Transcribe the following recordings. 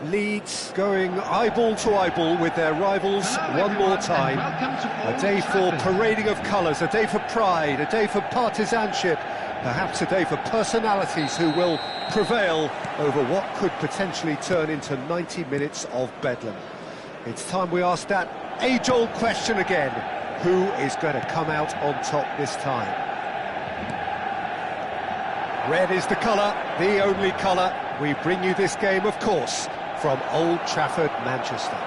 Leeds going eyeball to eyeball with their rivals one more time. A day for parading of colours, a day for pride, a day for partisanship, perhaps a day for personalities who will prevail over what could potentially turn into 90 minutes of bedlam. It's time we ask that age-old question again: who is going to come out on top this time? Red is the colour, the only colour. We bring you this game, of course, from Old Trafford, Manchester.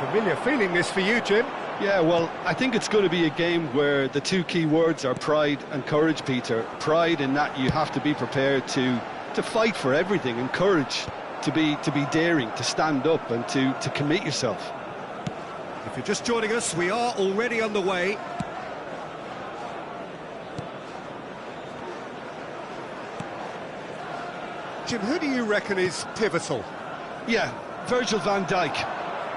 Familiar feeling this for you, Jim? Yeah, well, I think it's going to be a game where the two key words are pride and courage, Peter. Pride in that you have to be prepared to fight for everything, and courage to be daring, to stand up and to commit yourself. If you're just joining us, we are already underway. Jim, who do you reckon is pivotal? Yeah, Virgil van Dijk.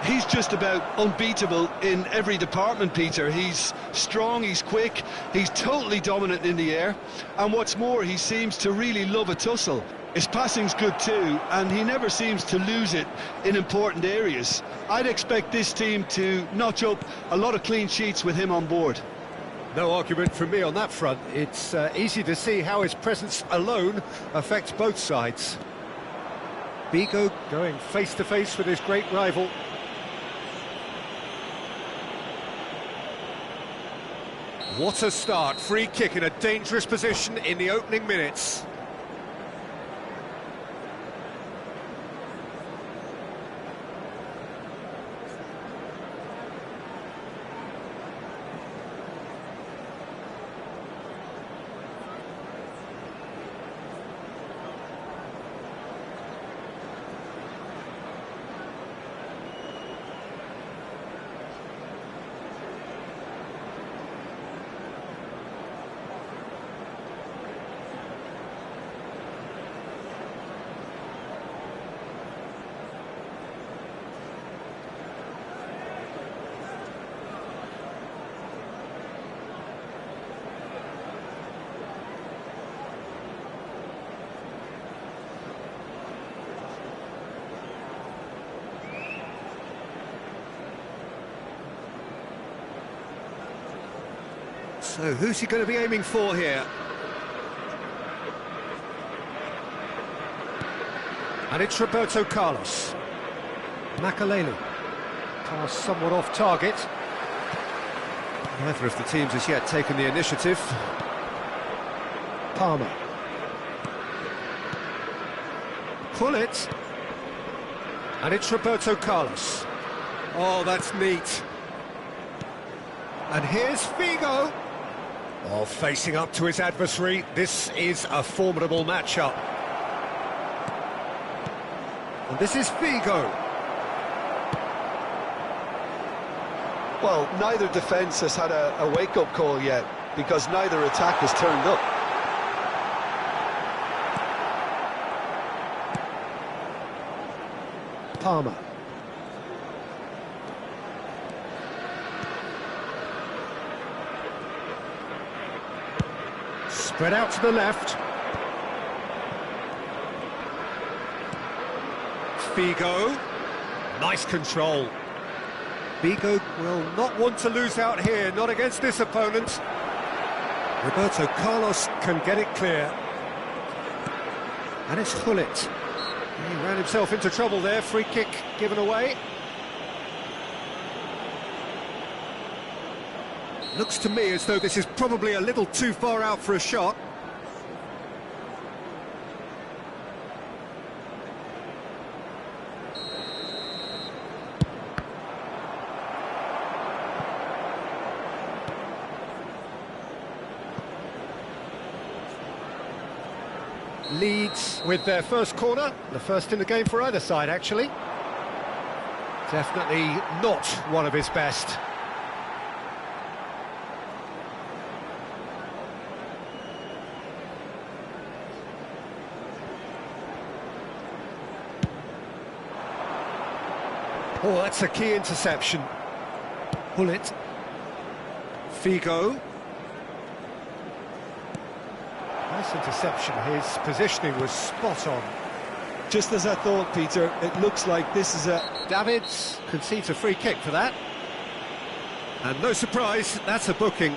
He's just about unbeatable in every department, Peter. He's strong, he's quick, he's totally dominant in the air, and what's more, he seems to really love a tussle. His passing's good too, and he never seems to lose it in important areas. I'd expect this team to notch up a lot of clean sheets with him on board. No argument from me on that front. It's easy to see how his presence alone affects both sides. Figo going face-to-face with his great rival. What a start. Free kick in a dangerous position in the opening minutes. So, who's he going to be aiming for here? And it's Roberto Carlos. Makalelu. Pass somewhat off target. Neither of the teams has yet taken the initiative. Palmer. Pull it. And it's Roberto Carlos. Oh, that's neat. And here's Figo. Oh, facing up to his adversary. This is a formidable matchup. And this is Figo. Well, neither defence has had a wake-up call yet, because neither attack has turned up. Palmer. Spread out to the left. Figo. Nice control. Figo will not want to lose out here, not against this opponent. Roberto Carlos can get it clear. And it's Hullet. He ran himself into trouble there, free kick given away. Looks to me as though this is probably a little too far out for a shot. Leeds with their first corner, the first in the game for either side, actually. Definitely not one of his best. Oh, that's a key interception. Hullet. Figo. Nice interception. His positioning was spot on. Just as I thought, Peter, it looks like this is a... Davids concedes a free kick for that. And no surprise, that's a booking.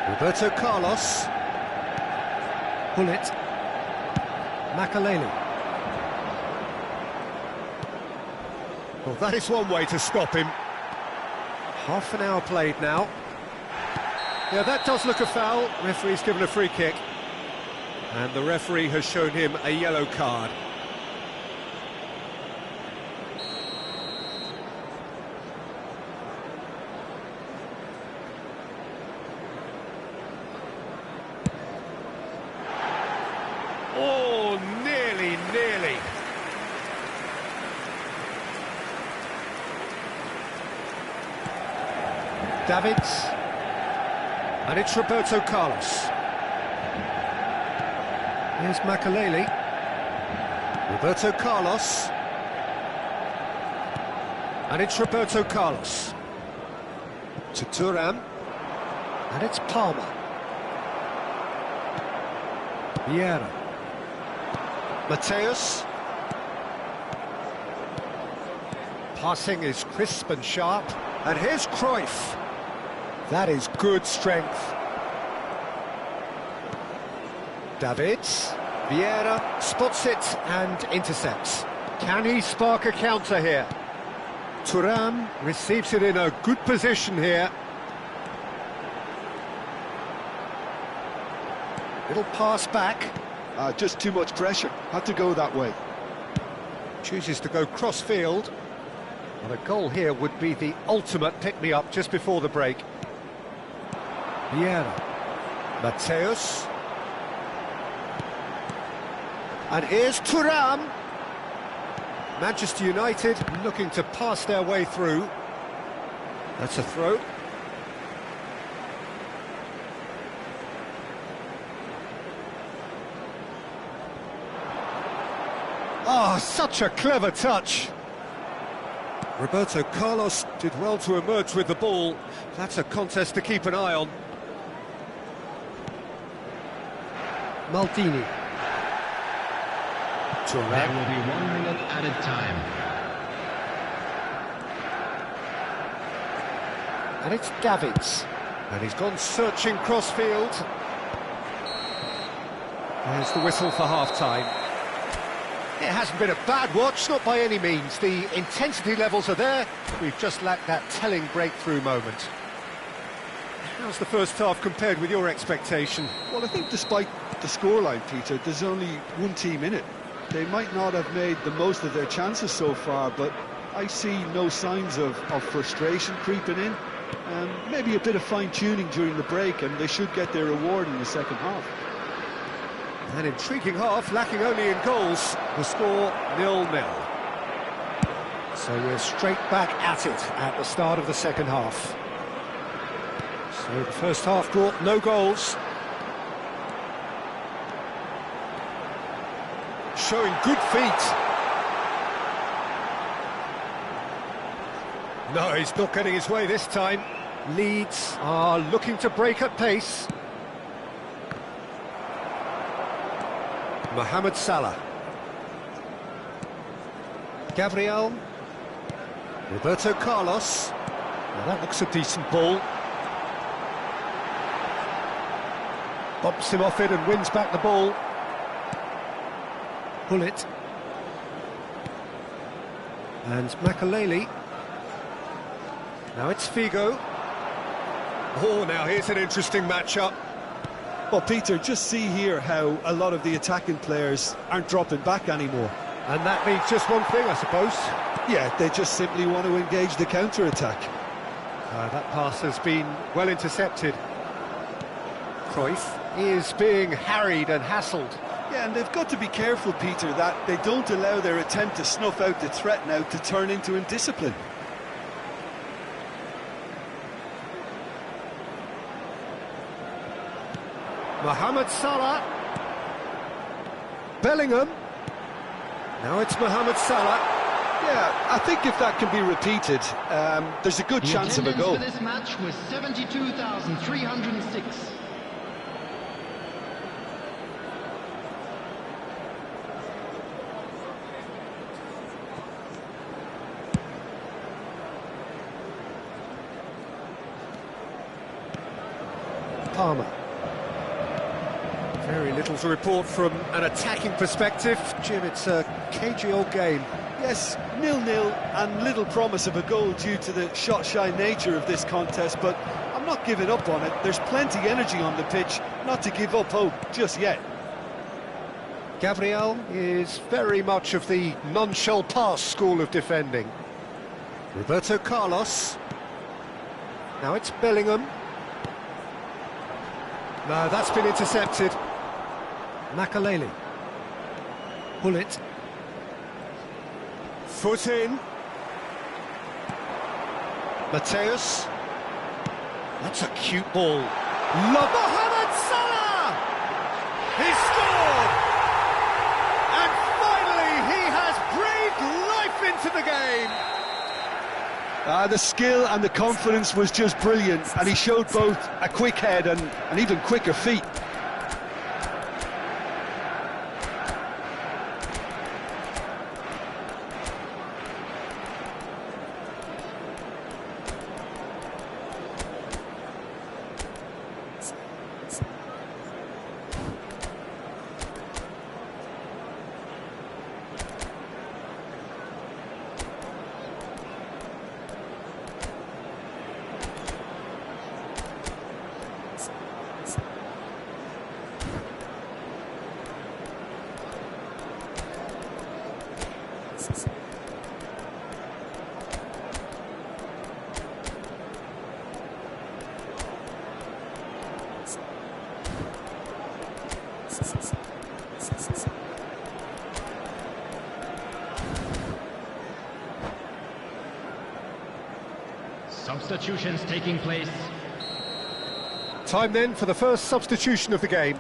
Roberto Carlos. Bullet. Makaleli. Well, that is one way to stop him. Half an hour played now. Yeah, that does look a foul. Referee's given a free kick. And the referee has shown him a yellow card. Oh, nearly. Davids. And it's Roberto Carlos. Here's Makaleli. Roberto Carlos. And it's Roberto Carlos. To Thuram. And it's Palmer. Vieira. Mateus. Passing is crisp and sharp. And here's Cruyff. That is good strength. Davids. Vieira spots it and intercepts. Can he spark a counter here? Thuram receives it in a good position here. Little pass back. Just too much pressure. Had to go that way. Chooses to go cross-field. And a goal here would be the ultimate pick-me-up just before the break. Vieira. Mateus. And here's Thuram. Manchester United looking to pass their way through. That's a throw. Oh, such a clever touch. Roberto Carlos did well to emerge with the ball. That's a contest to keep an eye on. Maldini. There will be 1 minute added time. And it's Davids. And he's gone searching cross-field. There's the whistle for half-time. It hasn't been a bad watch, not by any means. The intensity levels are there. We've just lacked that telling breakthrough moment. How's the first half compared with your expectation? Well, I think despite the scoreline, Peter, there's only one team in it. They might not have made the most of their chances so far, but I see no signs of frustration creeping in. Maybe a bit of fine-tuning during the break, and they should get their reward in the second half. An intriguing half, lacking only in goals. The score 0-0. So we're straight back at it at the start of the second half. So the first half brought no goals. Showing good feet. No, he's not getting his way this time. Leeds are looking to break at pace. Mohamed Salah. Gabriel. Roberto Carlos. Well, that looks a decent ball. Bumps him off it and wins back the ball. Bullet. And Makaleli. Now it's Figo. Oh, now here's an interesting matchup. Well, Peter, just see here how a lot of the attacking players aren't dropping back anymore. And that means just one thing, I suppose. Yeah, they just simply want to engage the counter-attack. That pass has been well intercepted. Cruyff is being harried and hassled. Yeah, and they've got to be careful, Peter, that they don't allow their attempt to snuff out the threat now to turn into indiscipline. Mohamed Salah. Bellingham. Now it's Mohamed Salah. Yeah, I think if that can be repeated, there's a good chance of a goal. The attendance for this match was 72,306. Palmer. Very little to report from an attacking perspective. Jim, it's a cagey old game. Yes, 0-0 and little promise of a goal due to the shot-shy nature of this contest, but I'm not giving up on it. There's plenty energy on the pitch, not to give up hope just yet. Gabriel is very much of the non-shell pass school of defending. Roberto Carlos. Now it's Bellingham. No, that's been intercepted. Makaleli. Bullet. Foot in. Mateus. That's a cute ball. Mohamed Salah! He scored! And finally he has breathed life into the game! The skill and the confidence was just brilliant, and he showed both a quick head and even quicker feet. Substitutions taking place. Time then for the first substitution of the game.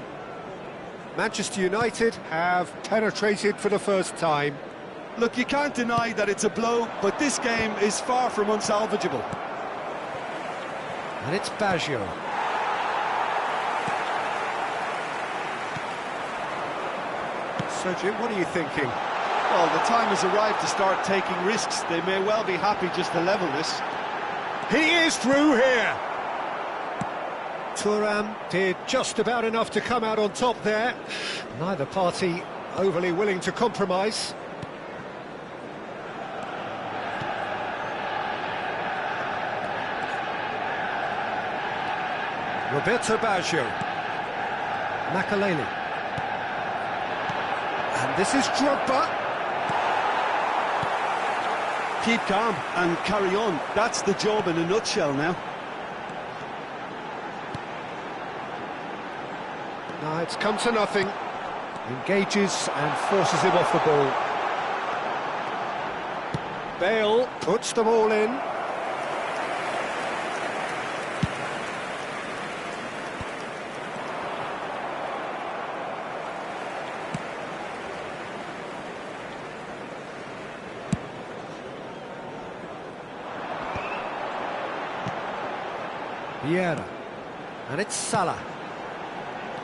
Manchester United have penetrated for the first time. Look, you can't deny that it's a blow, but this game is far from unsalvageable. And it's Baggio. So, Jim, what are you thinking? Well, the time has arrived to start taking risks. They may well be happy just to level this. He is through here. Thuram did just about enough to come out on top there. Neither party overly willing to compromise. Roberto Baggio. Makaleli. And this is Drogba. Keep calm and carry on. That's the job in a nutshell now. Now it's come to nothing. Engages and forces him off the ball. Bale puts them all in. Vieira. And it's Salah.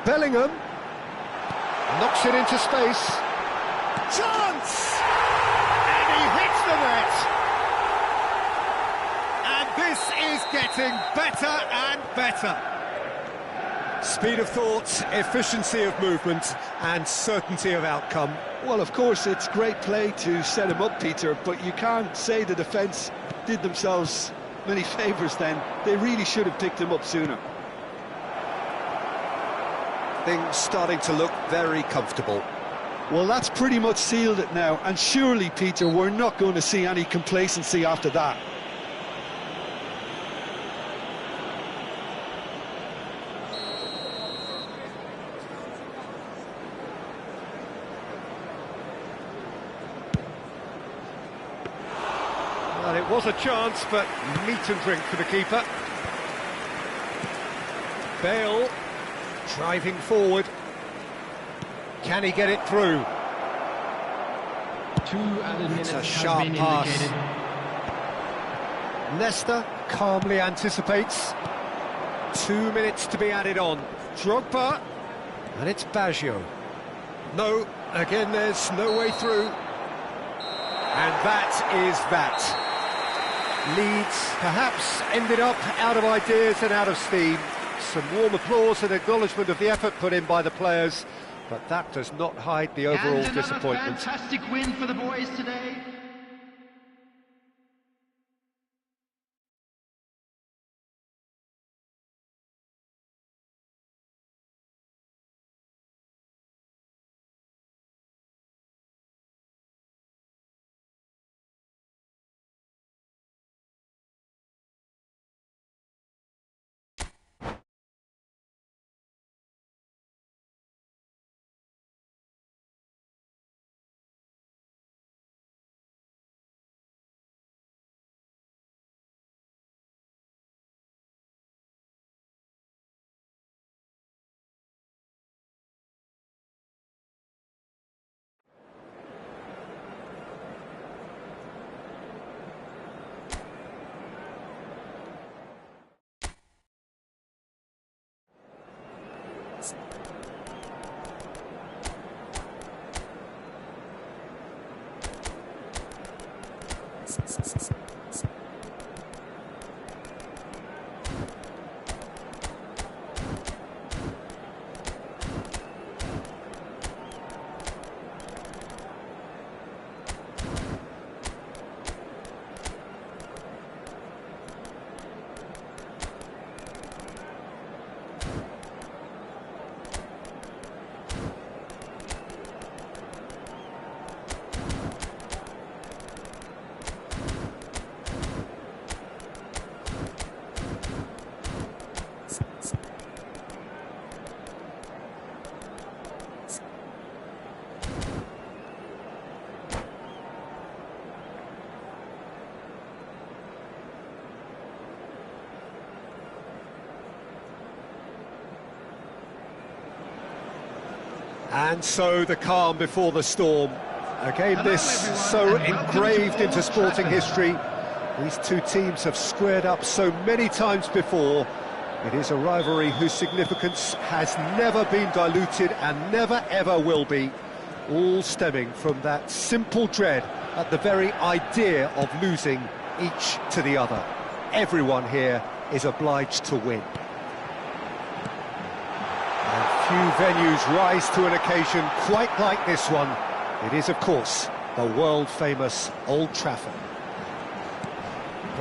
Bellingham. Knocks it into space. Chance! And he hits the net. And this is getting better and better. Speed of thought, efficiency of movement, and certainty of outcome. Well, of course, it's great play to set him up, Peter, but you can't say the defence did themselves many favours then. They really should have picked him up sooner. Things starting to look very comfortable. Well, that's pretty much sealed it now, and surely, Peter, we're not going to see any complacency after that. Well, it was a chance, but meat and drink for the keeper. Bale driving forward. Can he get it through? 2 added minutes a has sharp been pass. indicated. Leicester calmly anticipates. 2 minutes to be added on. Drogba, and it's Baggio. No, again there's no way through. And that is that. Leeds perhaps ended up out of ideas and out of steam. Some warm applause and acknowledgement of the effort put in by the players, but that does not hide the overall And another disappointment. fantastic win for the boys today. And so the calm before the storm. A game this so engraved into sporting history. These two teams have squared up so many times before. It is a rivalry whose significance has never been diluted and never ever will be. All stemming from that simple dread at the very idea of losing each to the other. Everyone here is obliged to win. Few venues rise to an occasion quite like this one. It is, of course, the world-famous Old Trafford.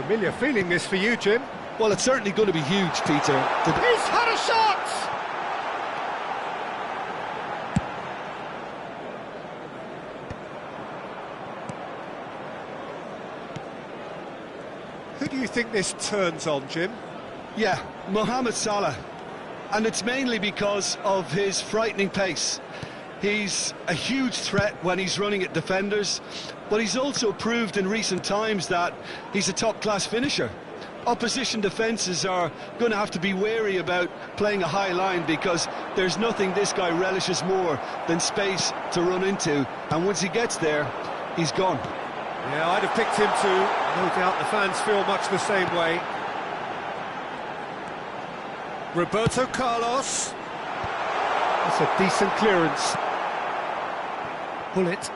Familiar feeling this for you, Jim? Well, it's certainly going to be huge, Peter. He's had a shot! Who do you think this turns on, Jim? Yeah, Mohamed Salah. And it's mainly because of his frightening pace. He's a huge threat when he's running at defenders, but he's also proved in recent times that he's a top-class finisher. Opposition defences are going to have to be wary about playing a high line because there's nothing this guy relishes more than space to run into, and once he gets there, he's gone. Yeah, I'd have picked him too. No doubt the fans feel much the same way. Roberto Carlos. That's a decent clearance. Bullet.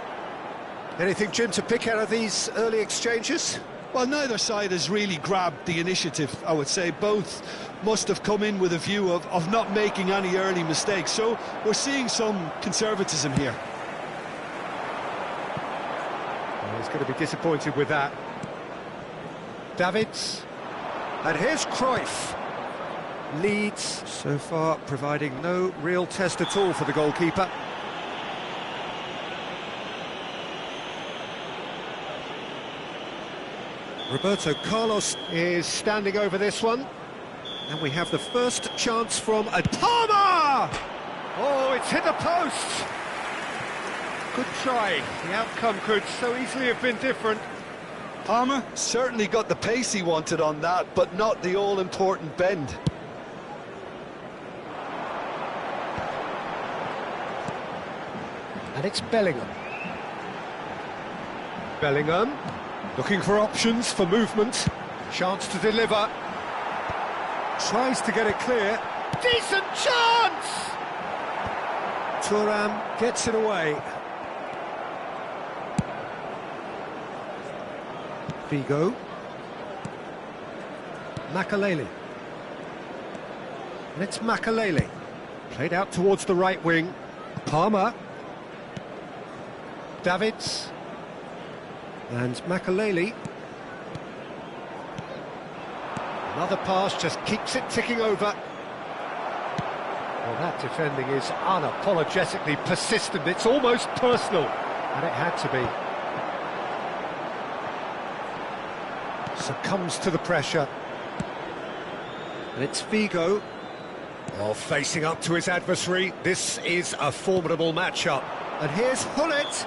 Anything, Jim, to pick out of these early exchanges? Well, neither side has really grabbed the initiative, I would say. Both must have come in with a view of not making any early mistakes. So we're seeing some conservatism here. Well, he's going to be disappointed with that. Davids. And here's Cruyff. Leeds, so far, providing no real test at all for the goalkeeper. Roberto Carlos is standing over this one. And we have the first chance from Adama! Oh, it's hit the post! Good try. The outcome could so easily have been different. Palmer certainly got the pace he wanted on that, but not the all-important bend. And it's Bellingham. Bellingham, looking for options for movement. Chance to deliver. Tries to get it clear. Decent chance! Thuram gets it away. Figo. Makalele. And it's Makalele. Played out towards the right wing. Palmer. Davids. And Makalele. Another pass just keeps it ticking over. Well, that defending is unapologetically persistent. It's almost personal. And it had to be. Succumbs to the pressure. And it's Figo. Oh, facing up to his adversary. This is a formidable matchup. And here's Hullet.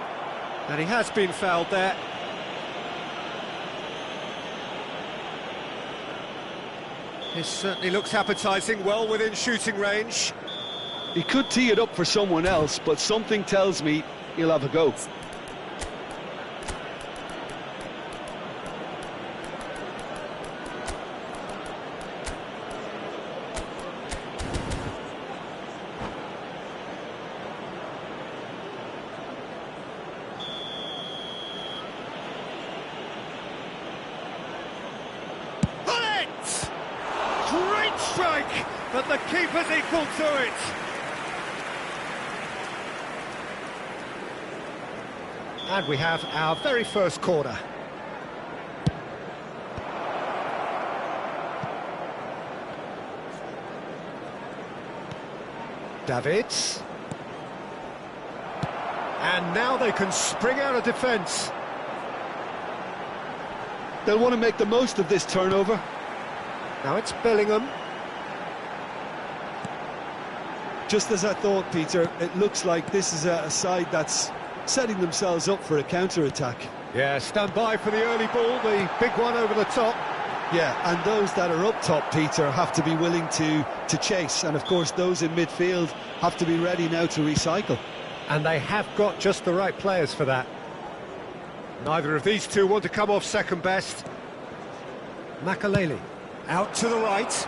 And he has been fouled there. This certainly looks appetising, well within shooting range. He could tee it up for someone else, but something tells me he'll have a go. Great strike, but the keeper's equal to it. And we have our very first corner. Davids. And now they can spring out of defence. They'll want to make the most of this turnover. Now it's Bellingham. Just as I thought, Peter, it looks like this is a side that's setting themselves up for a counter-attack. Yeah, stand by for the early ball, the big one over the top. Yeah, and those that are up top, Peter, have to be willing to chase. And, of course, those in midfield have to be ready now to recycle. And they have got just the right players for that. Neither of these two want to come off second best. Makalele. Out to the right,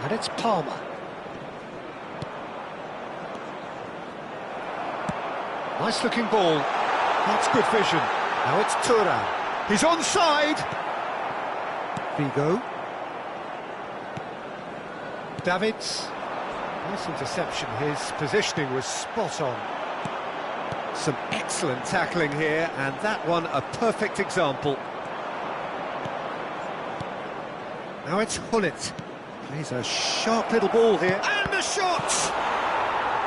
and it's Palmer. Nice looking ball, that's good vision. Now it's Thuram, he's onside. Figo. Davids. Nice interception, his positioning was spot on. Some excellent tackling here, and that one a perfect example. Now it's Hullet. Plays a sharp little ball here. And the shot!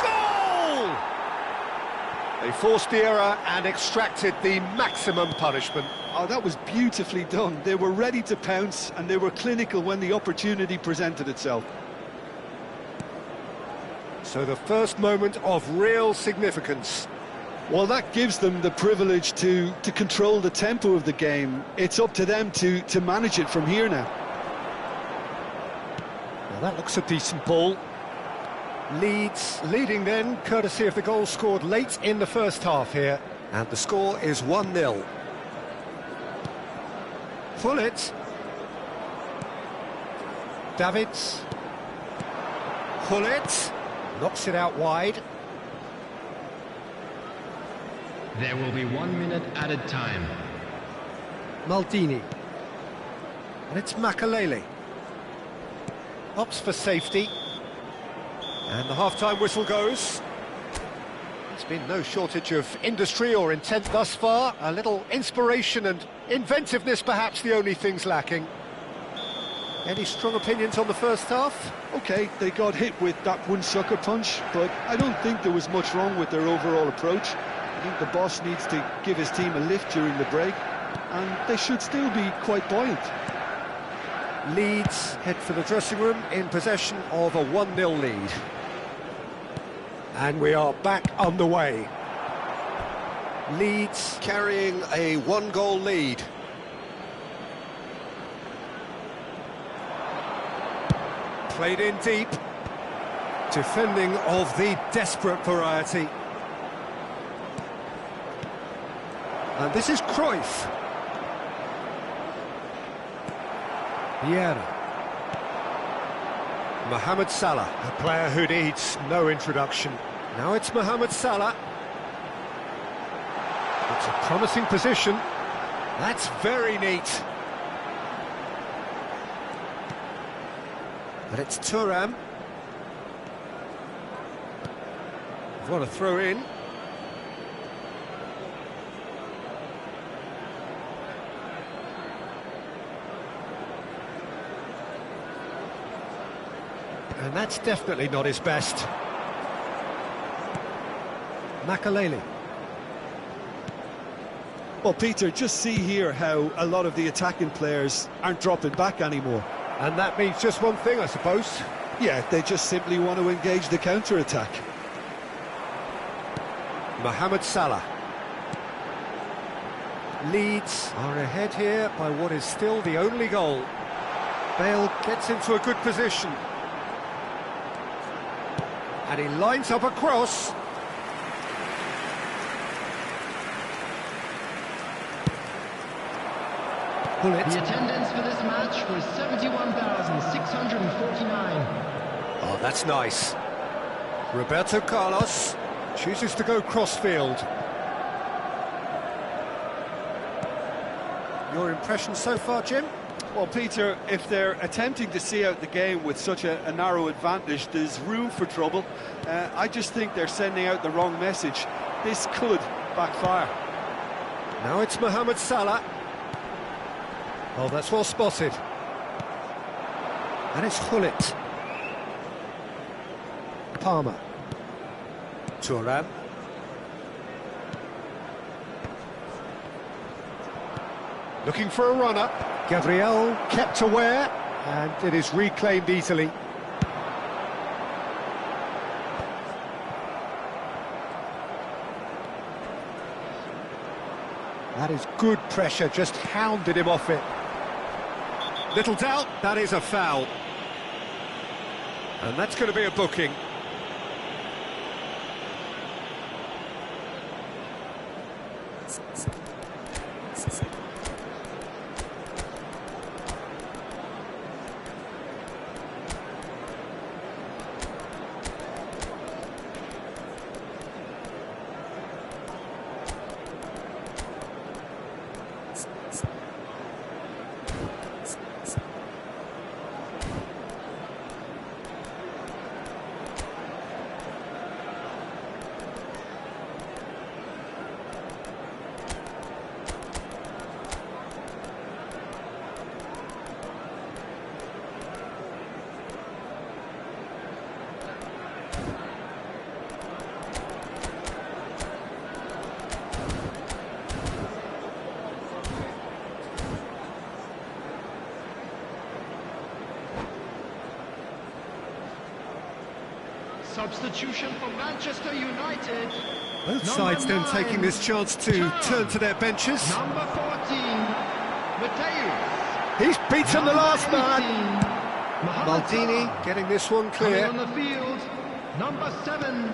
Goal! They forced the error and extracted the maximum punishment. Oh, that was beautifully done. They were ready to pounce, and they were clinical when the opportunity presented itself. So the first moment of real significance. Well, that gives them the privilege to control the tempo of the game. It's up to them to manage it from here now. That looks a decent ball. Leading then, courtesy of the goal scored late in the first half here. And the score is 1-0. Hullet. Davids. Hullet. Knocks it out wide. There will be 1 minute added time. Maldini. And it's Makalele. Opts for safety. And the half-time whistle goes. There's been no shortage of industry or intent thus far. A little inspiration and inventiveness, perhaps the only things lacking. Any strong opinions on the first half? OK, they got hit with that one sucker punch, but I don't think there was much wrong with their overall approach. I think the boss needs to give his team a lift during the break, and they should still be quite buoyant. Leeds head for the dressing room in possession of a 1-0 lead. And we are back underway. Leeds carrying a 1-goal lead. Played in deep. Defending of the desperate variety. And this is Cruyff. Vieira. Mohamed Salah, a player who needs no introduction. Now it's Mohamed Salah. It's a promising position. That's very neat. But it's Thuram. What a throw in. And that's definitely not his best. Makaleli. Well, Peter, just see here how a lot of the attacking players aren't dropping back anymore. And that means just one thing, I suppose. Yeah, they just simply want to engage the counter-attack. Mohamed Salah. Leeds are ahead here by what is still the only goal. Bale gets into a good position. And he lines up a cross. Bullet. The attendance for this match was 71,649. Oh, that's nice. Roberto Carlos chooses to go crossfield. Your impression so far, Jim? Well, Peter, if they're attempting to see out the game with such a narrow advantage, there's room for trouble. I just think they're sending out the wrong message. This could backfire. Now it's Mohamed Salah. Oh, that's well spotted. And it's Hullet. Palmer. Thuram. Looking for a runner. Gabriel kept aware, and it is reclaimed easily. That is good pressure, just hounded him off it. Little doubt, that is a foul. And that's going to be a booking. Substitution for Manchester United. Both sides then taking this chance to turn to their benches. Number 14, Mateus. He's beaten the last man. Maldini Salah. getting this one Coming clear. on the field, number 7,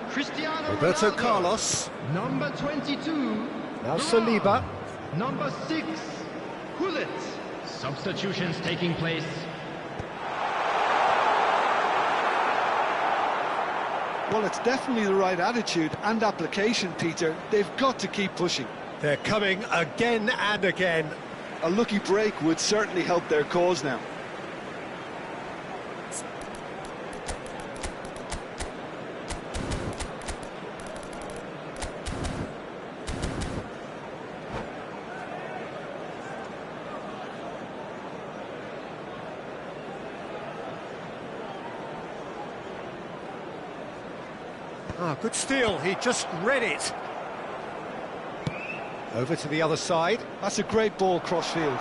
Cristiano Roberto Ronaldo. Carlos. Number 22, Now Thuram. Saliba. Number 6, Hullet. Substitutions taking place. Well, it's definitely the right attitude and application, Peter. They've got to keep pushing. They're coming again and again. A lucky break would certainly help their cause now. Ah, good steal, he just read it. Over to the other side. That's a great ball cross-field.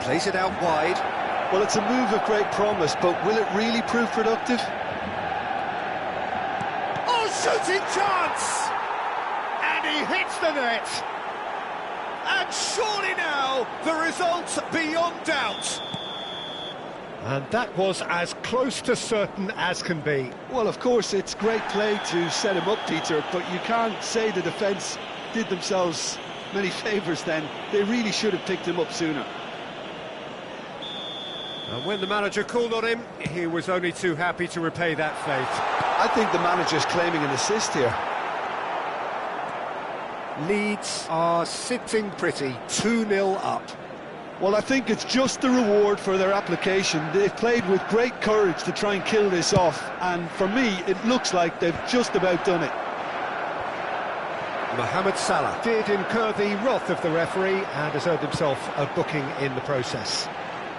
Plays it out wide. Well, it's a move of great promise, but will it really prove productive? Oh, shooting chance! And he hits the net. And surely now, the result's beyond doubt. And that was as close to certain as can be. Well, of course, it's great play to set him up, Peter, but you can't say the defence did themselves many favours then. They really should have picked him up sooner. And when the manager called on him, he was only too happy to repay that faith. I think the manager's claiming an assist here. Leeds are sitting pretty, 2-0 up. Well, I think it's just the reward for their application. They've played with great courage to try and kill this off, and for me, it looks like they've just about done it. Mohamed Salah did incur the wrath of the referee and has earned himself a booking in the process.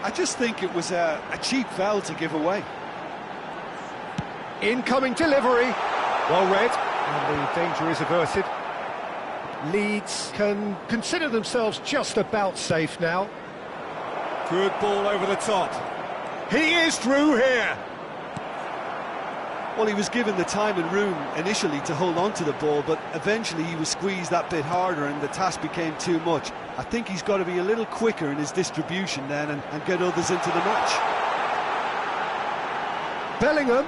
I just think it was a cheap foul to give away. Incoming delivery, well read, and the danger is averted. Leeds can consider themselves just about safe now. Good ball over the top. He is through here. Well, he was given the time and room initially to hold on to the ball, but eventually he was squeezed that bit harder and the task became too much. I think he's got to be a little quicker in his distribution then and get others into the match. Bellingham.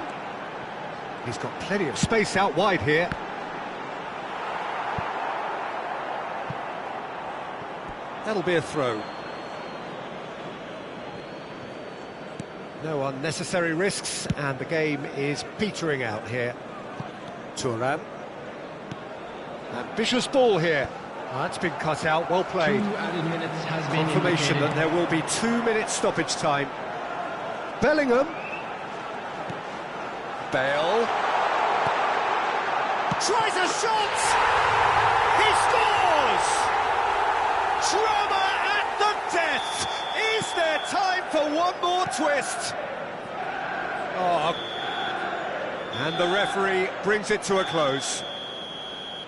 He's got plenty of space out wide here. That'll be a throw. No unnecessary risks, and the game is petering out here. Thuram. Ambitious ball here. That's been cut out, well played. 2 added minutes has been Confirmation that there will be 2 minutes stoppage time. Bellingham. Bale. Tries a shot! He scores! Drama at the death! Is there time for one more twist? Oh. And the referee brings it to a close.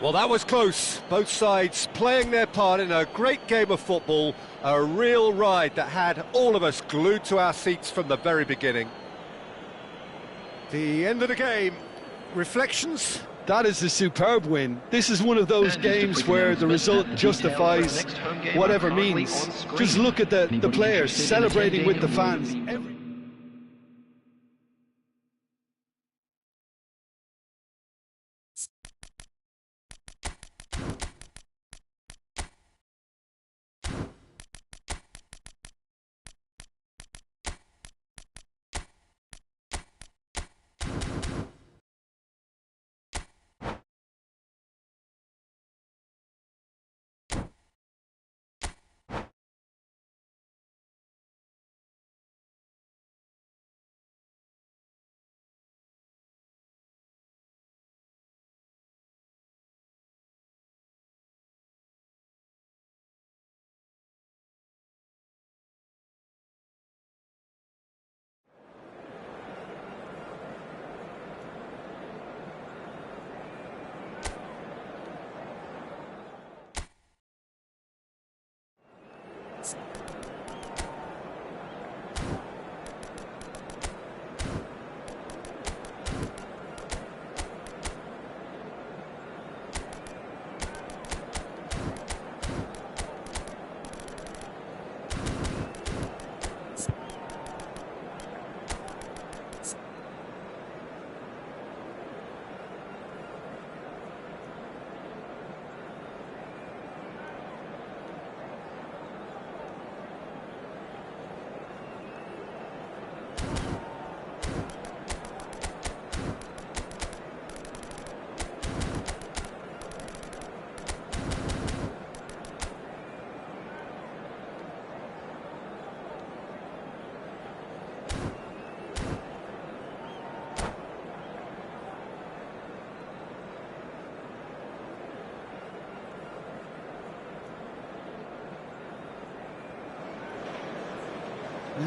Well, that was close. Both sides playing their part in a great game of football. A real ride that had all of us glued to our seats from the very beginning. The end of the game. Reflections? That is a superb win. This is one of those games where the result justifies whatever means. Just look at the players celebrating with the fans.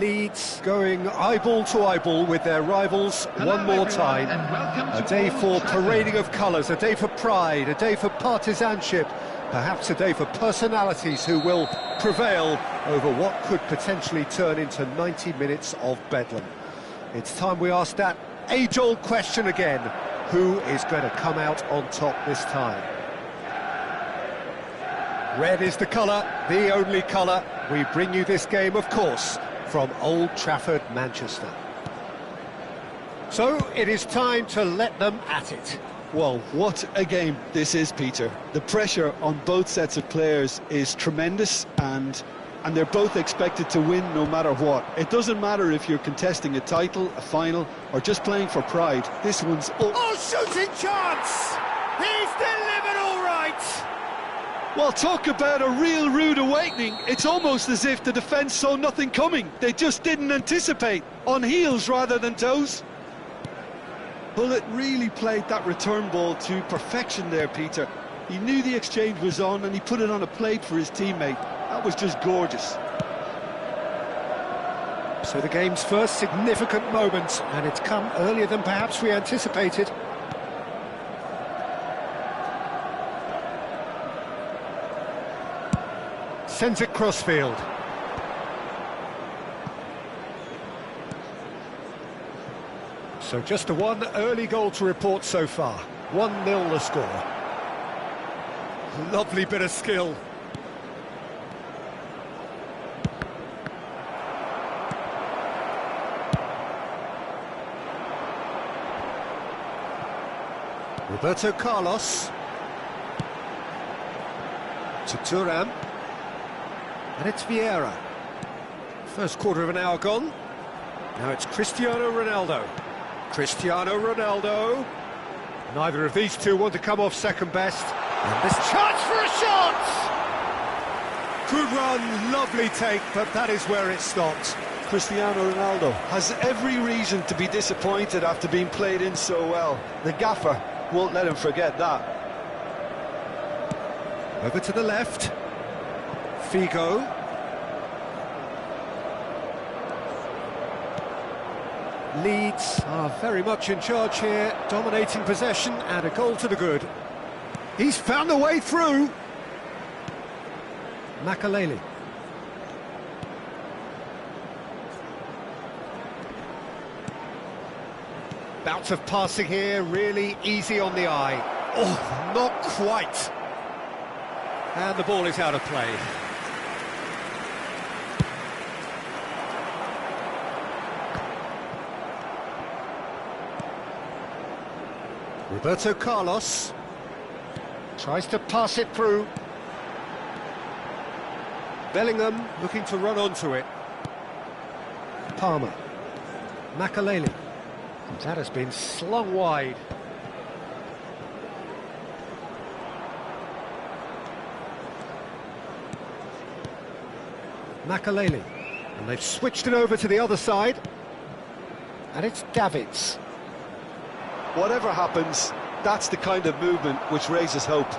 Leeds going eyeball to eyeball with their rivals one more time. A day for parading of colours, a day for pride, a day for partisanship, perhaps a day for personalities who will prevail over what could potentially turn into 90 minutes of bedlam. It's time we ask that age-old question again: who is going to come out on top this time? Red is the colour, the only colour. We bring you this game, of course, from Old Trafford, Manchester. So it is time to let them at it. Well, what a game this is, Peter. The pressure on both sets of players is tremendous, and they're both expected to win no matter what. It doesn't matter if you're contesting a title, a final, or just playing for pride. This one's... Oh, shooting chance! He's delivered all right! Well, talk about a real rude awakening. It's almost as if the defence saw nothing coming. They just didn't anticipate. On heels rather than toes. Bullet really played that return ball to perfection there, Peter. He knew the exchange was on and he put it on a plate for his teammate. That was just gorgeous. So the game's first significant moment, and it's come earlier than perhaps we anticipated. Sends it crossfield. So just the one early goal to report so far. 1-0 the score. Lovely bit of skill. Roberto Carlos. To Thuram. And it's Vieira. First quarter of an hour gone. Now it's Cristiano Ronaldo. Cristiano Ronaldo. Neither of these two want to come off second best. And this chance for a shot! Good run, lovely take, but that is where it stopped. Cristiano Ronaldo has every reason to be disappointed after being played in so well. The gaffer won't let him forget that. Over to the left. Figo. Leeds are very much in charge here, dominating possession and a goal to the good. He's found a way through. Makaleli. Bouts of passing here, really easy on the eye. Oh, not quite. And the ball is out of play. Roberto Carlos tries to pass it through. Bellingham looking to run onto it. Palmer. Makaleli. That has been slung wide. Makaleli. And they've switched it over to the other side. And it's Davids. Whatever happens, that's the kind of movement which raises hope.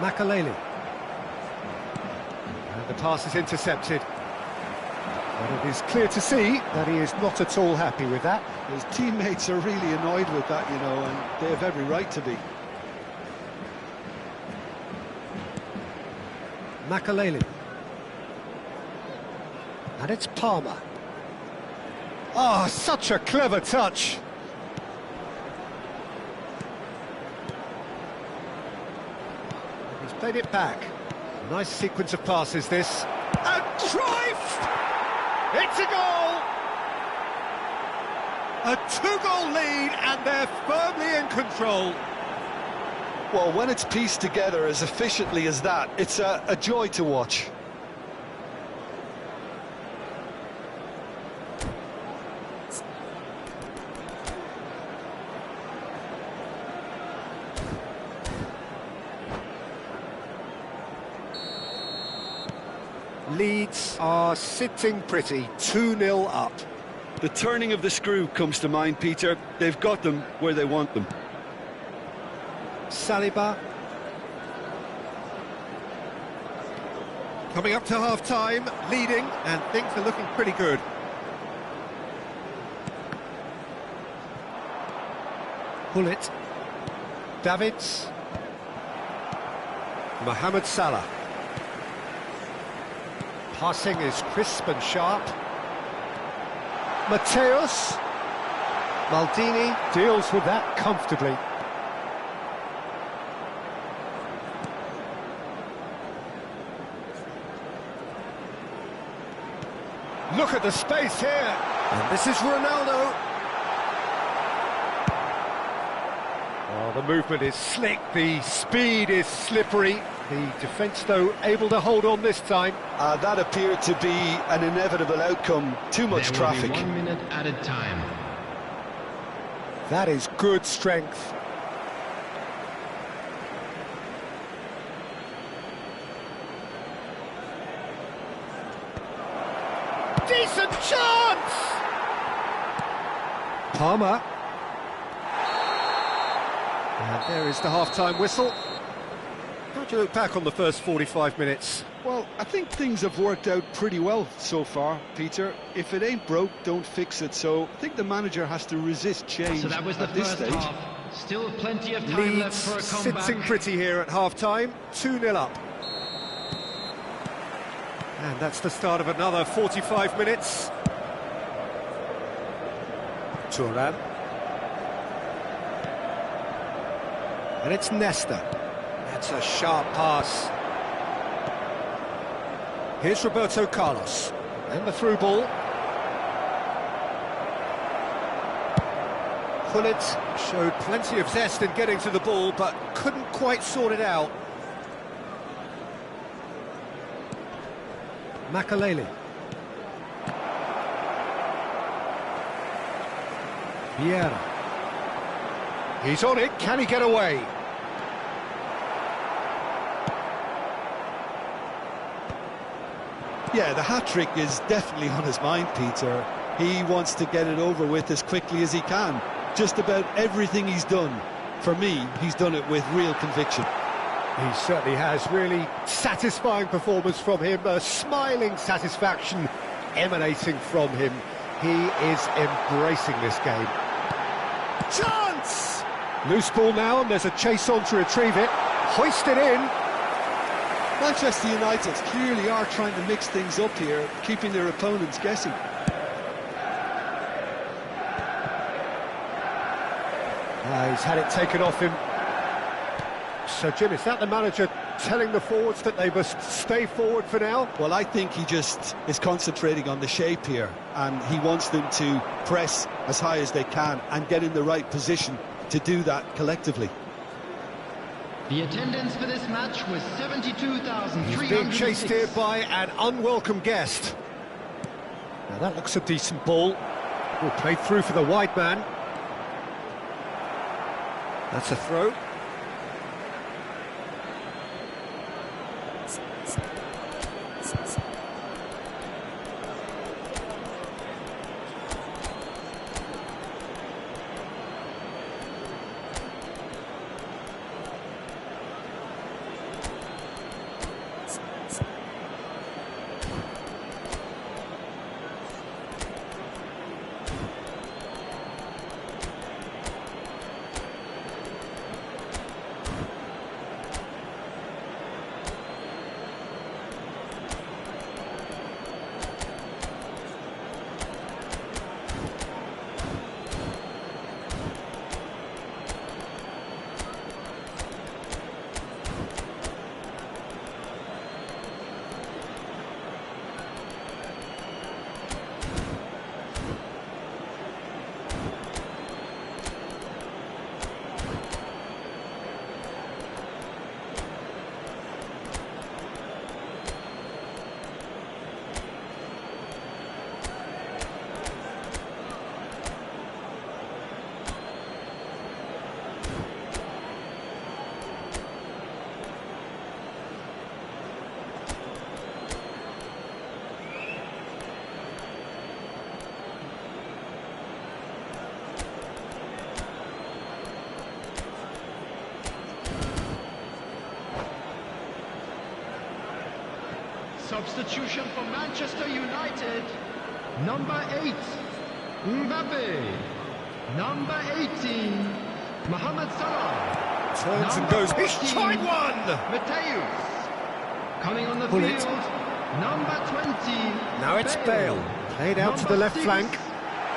Makaleli. And the pass is intercepted. But it is clear to see that he is not at all happy with that. His teammates are really annoyed with that, you know, and they have every right to be. Makaleli. And it's Palmer. Oh, such a clever touch. He's played it back. Nice sequence of passes, this. And Cruyff! It's a goal! A two-goal lead, and they're firmly in control. Well, when it's pieced together as efficiently as that, it's a joy to watch. Leeds are sitting pretty, 2-0 up. The turning of the screw comes to mind, Peter. They've got them where they want them. Saliba. Coming up to half-time, leading, and things are looking pretty good. Bullet. Davids. Mohamed Salah. Passing is crisp and sharp. Mateus. Maldini deals with that comfortably. Look at the space here. And this is Ronaldo. Oh, the movement is slick, the speed is slippery. The defence, though, able to hold on this time. That appeared to be an inevitable outcome. Too much traffic. 1 minute added time. That is good strength. Decent chance! Palmer. And there is the half-time whistle. How do you look back on the first 45 minutes? Well, I think things have worked out pretty well so far, Peter. If it ain't broke, don't fix it. So I think the manager has to resist change. So that was the at this first stage. half. Still plenty of time left Leeds for a comeback. sitting pretty here at half-time, 2-0 up. And that's the start of another 45 minutes. Thuram. And it's Nesta. That's a sharp pass. Here's Roberto Carlos. And the through ball. Hullet showed plenty of zest in getting to the ball, but couldn't quite sort it out. Makaleli. Vieira. He's on it, can he get away? Yeah, the hat-trick is definitely on his mind, Peter. He wants to get it over with as quickly as he can. Just about everything he's done, for me, he's done it with real conviction. He certainly has. Really satisfying performance from him. A smiling satisfaction emanating from him. He is embracing this game. Chance! Loose ball now, and there's a chase on to retrieve it. Hoisted in. Manchester United clearly are trying to mix things up here, keeping their opponents guessing. He's had it taken off him. So, Jim, is that the manager telling the forwards that they must stay forward for now? Well, I think he just is concentrating on the shape here, and he wants them to press as high as they can and get in the right position to do that collectively. The attendance for this match was 72,300. He's being chased here by an unwelcome guest. Now that looks a decent ball. Played through for the wide man. That's a throw. Substitution for Manchester United. Number 8, Mbappe. Number 18, Mohamed Salah. Turns and Number goes. He's 14, tried one! Mateus. Coming on the Bullet. field, number 20. Now it's Bale. Played out to the left 6, flank.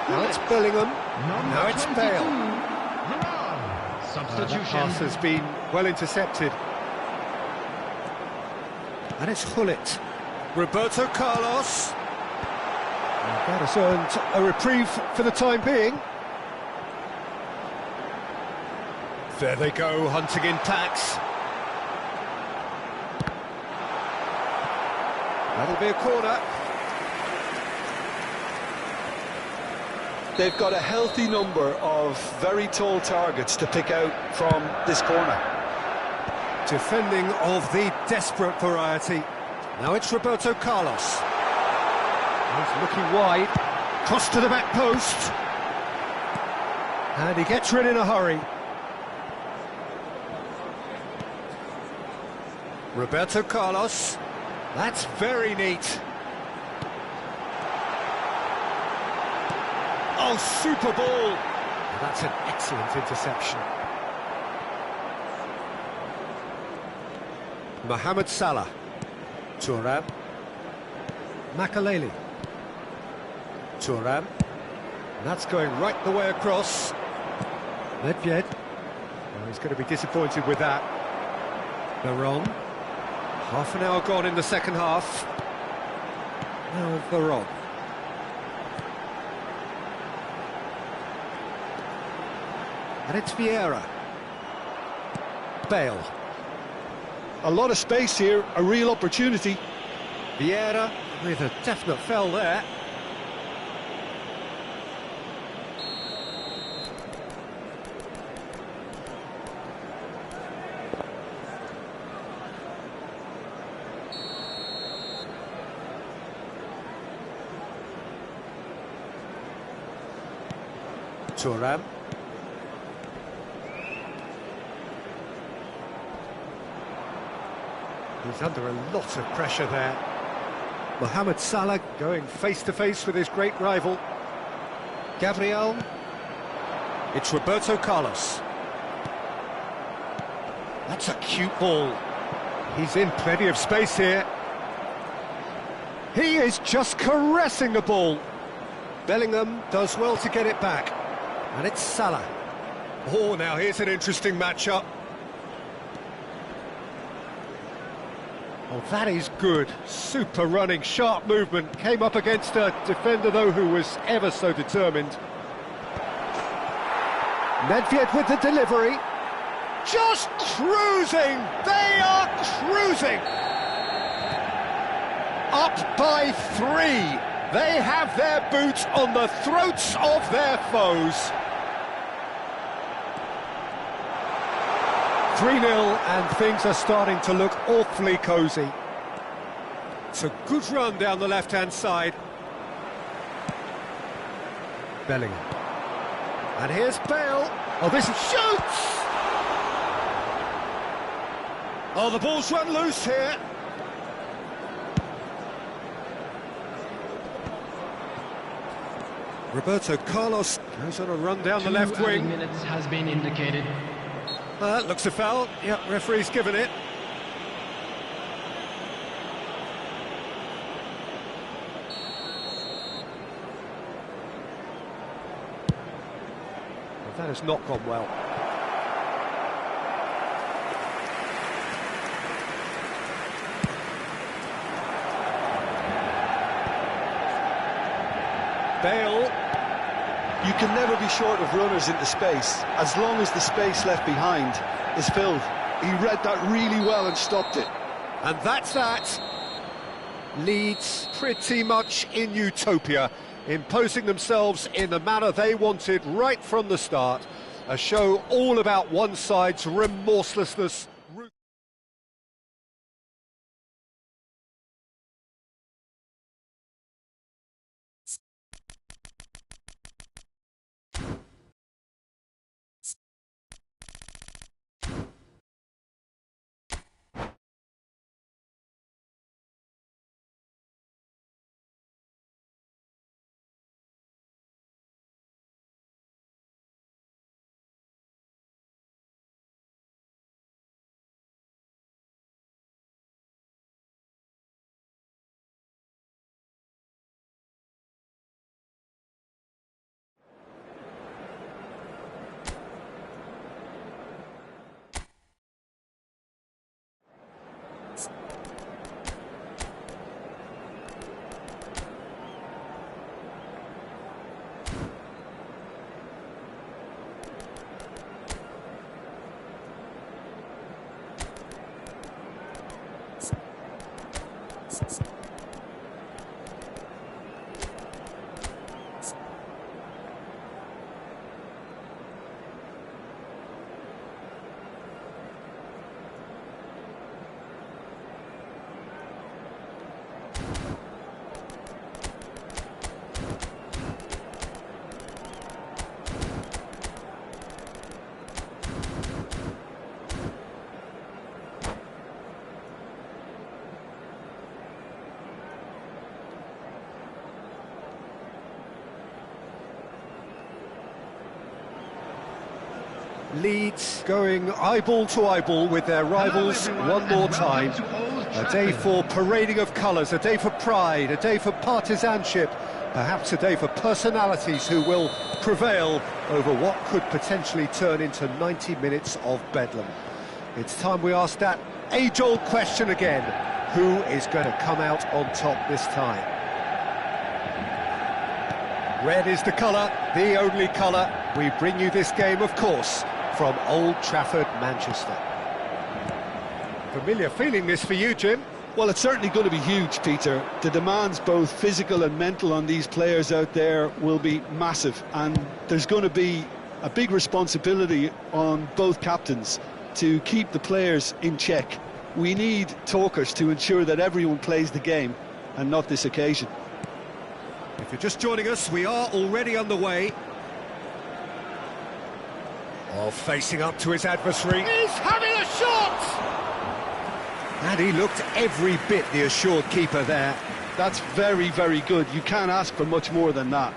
Now it's Bellingham. Number Now it's 22, Bale. Varane. That Substitution. pass has been well intercepted. And it's Hullet. Roberto Carlos. That has earned a reprieve for the time being. There they go, hunting in packs. That'll be a corner. They've got a healthy number of very tall targets to pick out from this corner. Defending of the desperate variety. Now it's Roberto Carlos. He's looking wide. Cross to the back post. And he gets rid in a hurry. Roberto Carlos. That's very neat. Oh, super ball! That's an excellent interception. Mohamed Salah. Thuram. Makaleli. Thuram. That's going right the way across. Nedved. Oh, he's going to be disappointed with that. Veron. Half an hour gone in the second half. Now Veron. And it's Vieira. Bale. A lot of space here, a real opportunity. Vieira with a definite foul there. Thuram. He's under a lot of pressure there. Mohamed Salah going face-to-face with his great rival. Gabriel. It's Roberto Carlos. That's a cute ball. He's in plenty of space here. He is just caressing the ball. Bellingham does well to get it back. And it's Salah. Oh, now here's an interesting matchup. Oh, that is good. Super running, sharp movement. Came up against a defender, though, who was ever so determined. Nedved with the delivery. Just cruising! They are cruising! Up by 3. They have their boots on the throats of their foes. 3-0, and things are starting to look awfully cosy. It's a good run down the left-hand side. Bellingham. And here's Bale. Oh, this is shoots! Oh, the ball's run loose here. Roberto Carlos goes on a run down the left wing. 2 minutes has been indicated. That looks a foul. Yep, referee's given it. But that has not gone well. Bale. You can never be short of runners into space, as long as the space left behind is filled. He read that really well and stopped it. And that's that. Leeds pretty much in utopia, imposing themselves in the manner they wanted right from the start. A show all about one side's remorselessness. Leeds going eyeball to eyeball with their rivals one more time. A day for parading of colours, a day for pride, a day for partisanship, perhaps a day for personalities who will prevail over what could potentially turn into 90 minutes of bedlam. It's time we ask that age-old question again: who is going to come out on top this time? Red is the colour, the only colour. We bring you this game, of course, from Old Trafford, Manchester. Familiar feeling this for you, Jim? Well, it's certainly going to be huge, Peter. The demands, both physical and mental, on these players out there will be massive, and there's going to be a big responsibility on both captains to keep the players in check. We need talkers to ensure that everyone plays the game, and not this occasion. If you're just joining us, we are already underway. Oh, facing up to his adversary. He's having a shot! And he looked every bit the assured keeper there. That's very, very good. You can't ask for much more than that.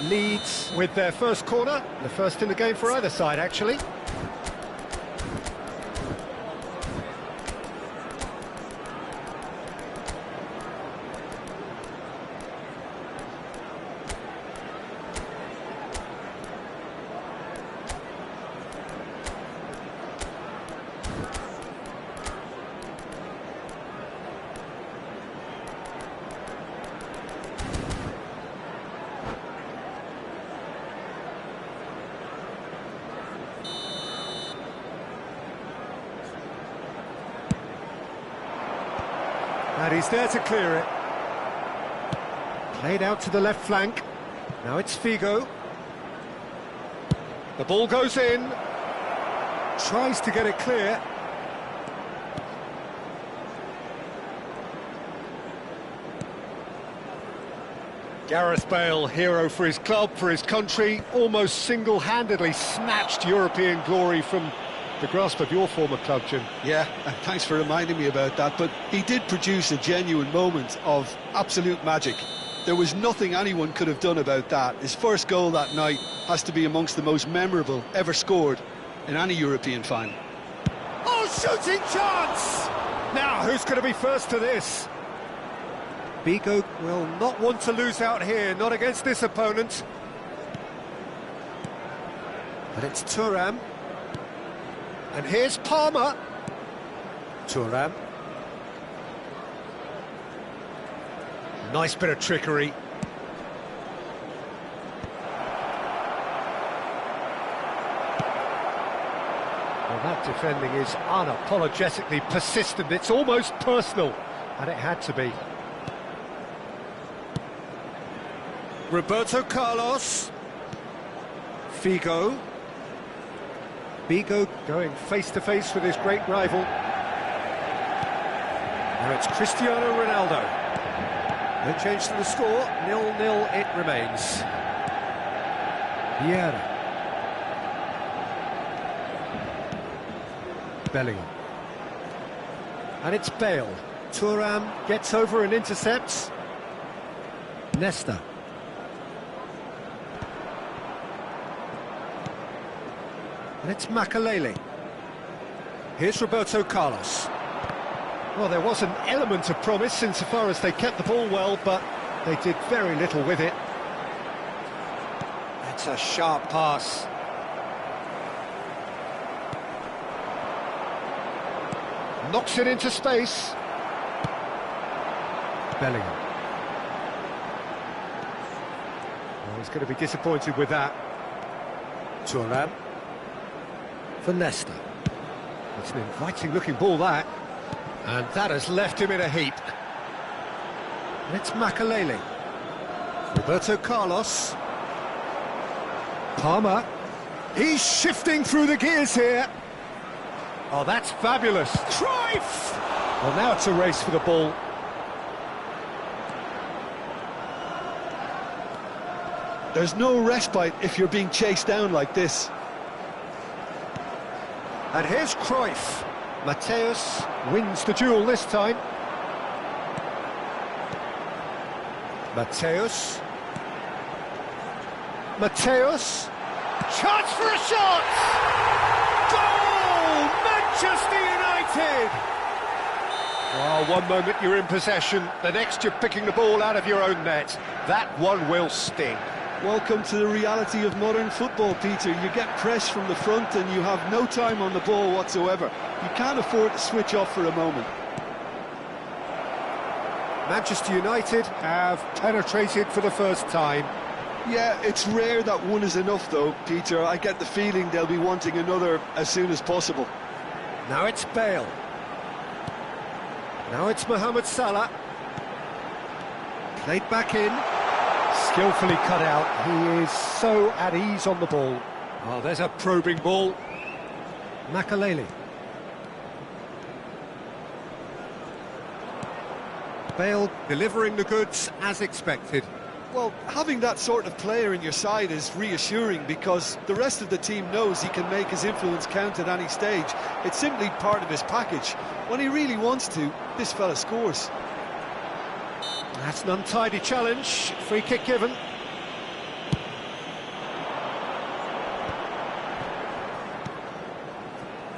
Leeds with their first corner, the first in the game for either side, actually. And he's there to clear it. Played out to the left flank. Now it's Figo. The ball goes in. Tries to get it clear. Gareth Bale, hero for his club, for his country, almost single-handedly snatched European glory from the grasp of your former club, Jim. Yeah, thanks for reminding me about that, but he did produce a genuine moment of absolute magic. There was nothing anyone could have done about that. His first goal that night has to be amongst the most memorable ever scored in any European final. Oh, shooting chance! Now, who's going to be first to this? Figo will not want to lose out here, not against this opponent. But it's Thuram. And here's Palmer. Thuram. Nice bit of trickery. Well, that defending is unapologetically persistent. It's almost personal, and it had to be. Roberto Carlos. Figo. Figo going face-to-face with his great rival. Now it's Cristiano Ronaldo. No change to the score, 0-0 it remains. Vieira. Bellingham. And it's Bale. Thuram gets over and intercepts. Nesta. And it's Makalele. Here's Roberto Carlos. Well, there was an element of promise insofar as they kept the ball well, but they did very little with it. That's a sharp pass. Knocks it into space. Bellingham. Well, he's going to be disappointed with that. Thuram. For Nesta. It's an inviting looking ball, that. And that has left him in a heap. It's Makalele. Roberto Carlos. Palmer. He's shifting through the gears here. Oh, that's fabulous. Cruyff! Well, now it's a race for the ball. There's no respite if you're being chased down like this. And here's Cruyff. Mateus wins the duel this time. Mateus. Mateus. Chance for a shot! Goal! Manchester United! Oh, one moment you're in possession, the next you're picking the ball out of your own net. That one will sting. Welcome to the reality of modern football, Peter. You get press from the front and you have no time on the ball whatsoever. You can't afford to switch off for a moment. Manchester United have penetrated for the first time. Yeah, it's rare that one is enough though, Peter. I get the feeling they'll be wanting another as soon as possible. Now it's Bale. Now it's Mohamed Salah. Played back in. Skillfully cut out. He is so at ease on the ball. Oh, there's a probing ball. Makalele. Bale delivering the goods as expected. Well, having that sort of player in your side is reassuring because the rest of the team knows he can make his influence count at any stage. It's simply part of his package. When he really wants to, this fella scores. That's an untidy challenge. Free kick given.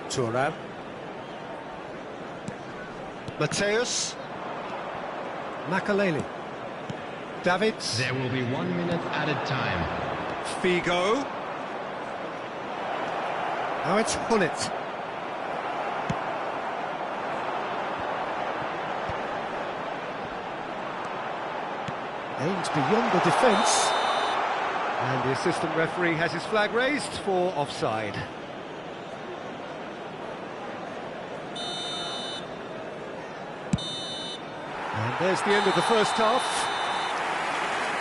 Thuram. Mateus. Makalele. Davids. There will be 1 minute added time. Figo. Now it's Hullet. Aims beyond the defence. And the assistant referee has his flag raised for offside. And there's the end of the first half.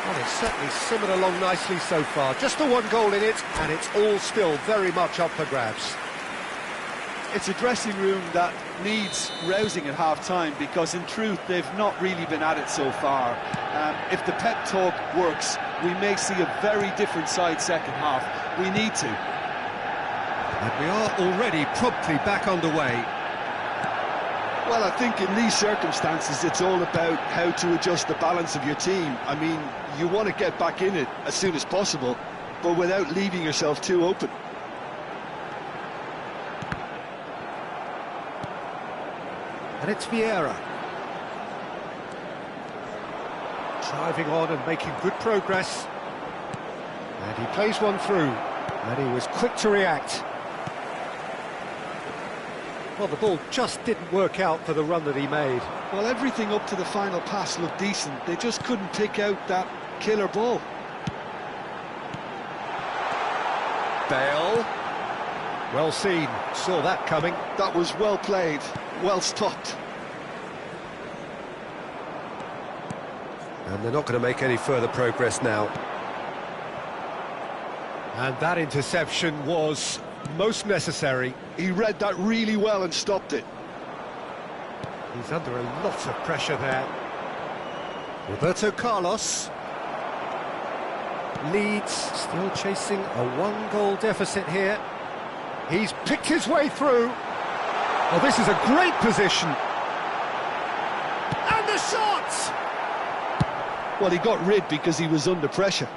Well, it's certainly simmered along nicely so far. Just the one goal in it, and it's all still very much up for grabs. It's a dressing room that needs rousing at half-time because, in truth, they've not really been at it so far. If the pep talk works, we may see a very different side second half. We need to. And we are already promptly back underway. Well, I think in these circumstances, it's all about how to adjust the balance of your team. I mean, you want to get back in it as soon as possible, but without leaving yourself too open. And it's Vieira. Driving on and making good progress. And he plays one through. And he was quick to react. Well, the ball just didn't work out for the run that he made. Well, everything up to the final pass looked decent. They just couldn't pick out that killer ball. Bale. Well seen. Saw that coming. That was well played. Well stopped. And they're not going to make any further progress now. And that interception was most necessary. He read that really well and stopped it. He's under a lot of pressure there. Roberto Carlos. Leeds still chasing a one-goal deficit here. He's picked his way through. Oh, this is a great position. And the shot! Well, he got rid because he was under pressure.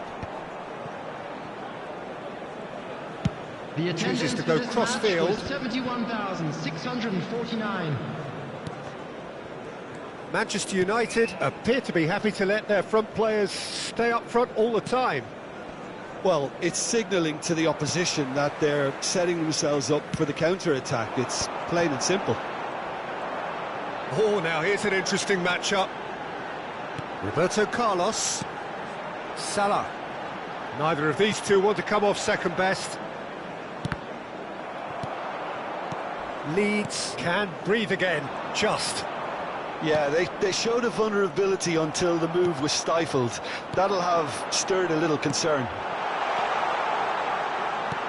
The Chooses attendance to for go this cross match field. was 71,649. Manchester United appear to be happy to let their front players stay up front all the time. Well, it's signalling to the opposition that they're setting themselves up for the counter-attack. It's plain and simple. Oh, now here's an interesting matchup. Roberto Carlos. Salah. Neither of these two want to come off second best. Leeds can breathe again, just. Yeah, they showed a vulnerability until the move was stifled. That'll have stirred a little concern.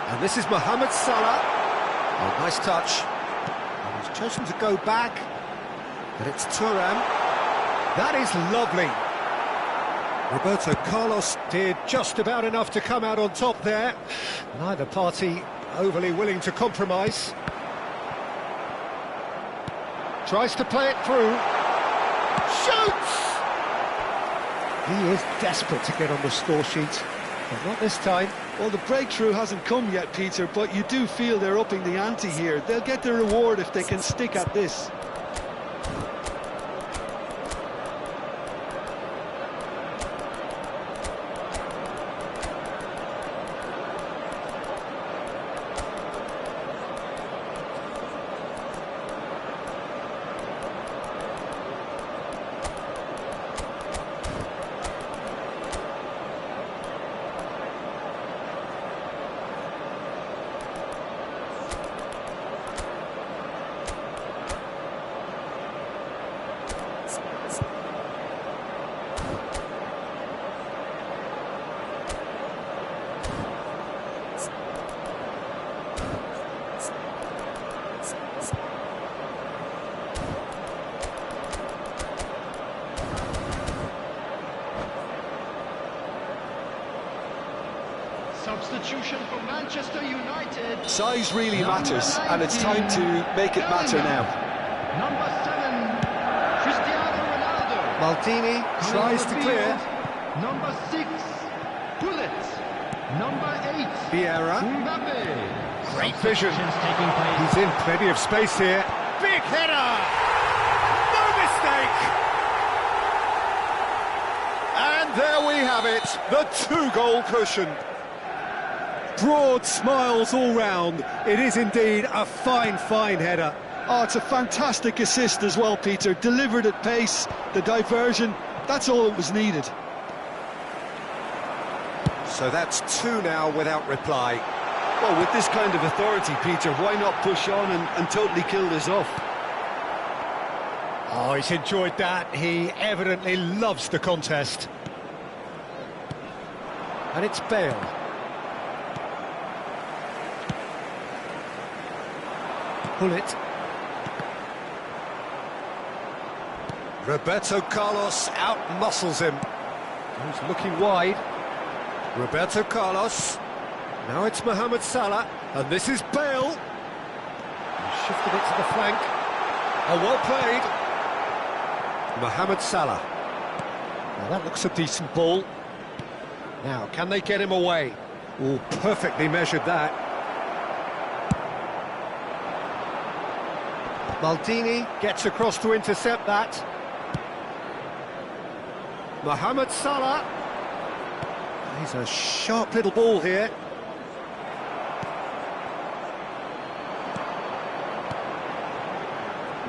And this is Mohamed Salah. Oh, nice touch. And he's chosen to go back, but it's Thuram. That is lovely. Roberto Carlos did just about enough to come out on top there. Neither party overly willing to compromise. Tries to play it through. Shoots! He is desperate to get on the score sheet, but not this time. Well, the breakthrough hasn't come yet, Peter, but you do feel they're upping the ante here. They'll get their reward if they can stick at this. Substitution for Manchester United. Size really matters, and it's time to make it matter now. Number 7, Cristiano Ronaldo. Maldini tries to clear. Number 6, Bullet. Number 8, Vieira. Mbappe. Great vision. Substitutions taking place. He's in plenty of space here. Big header! No mistake! And there we have it, the 2-goal cushion. Broad smiles all round. It is indeed a fine, fine header. Oh, it's a fantastic assist as well, Peter. Delivered at pace, the diversion, that's all that was needed. So that's 2 now without reply. Well, with this kind of authority, Peter, why not push on and totally kill this off? Oh, he's enjoyed that. He evidently loves the contest. And it's Bale. Bullet. Roberto Carlos out-muscles him. He's looking wide. Roberto Carlos. Now it's Mohamed Salah. And this is Bale. He's shifted it to the flank. Oh, well played. Mohamed Salah. Now that looks a decent ball. Now, can they get him away? Oh, perfectly measured that. Maldini gets across to intercept that. Mohamed Salah. He's a sharp little ball here.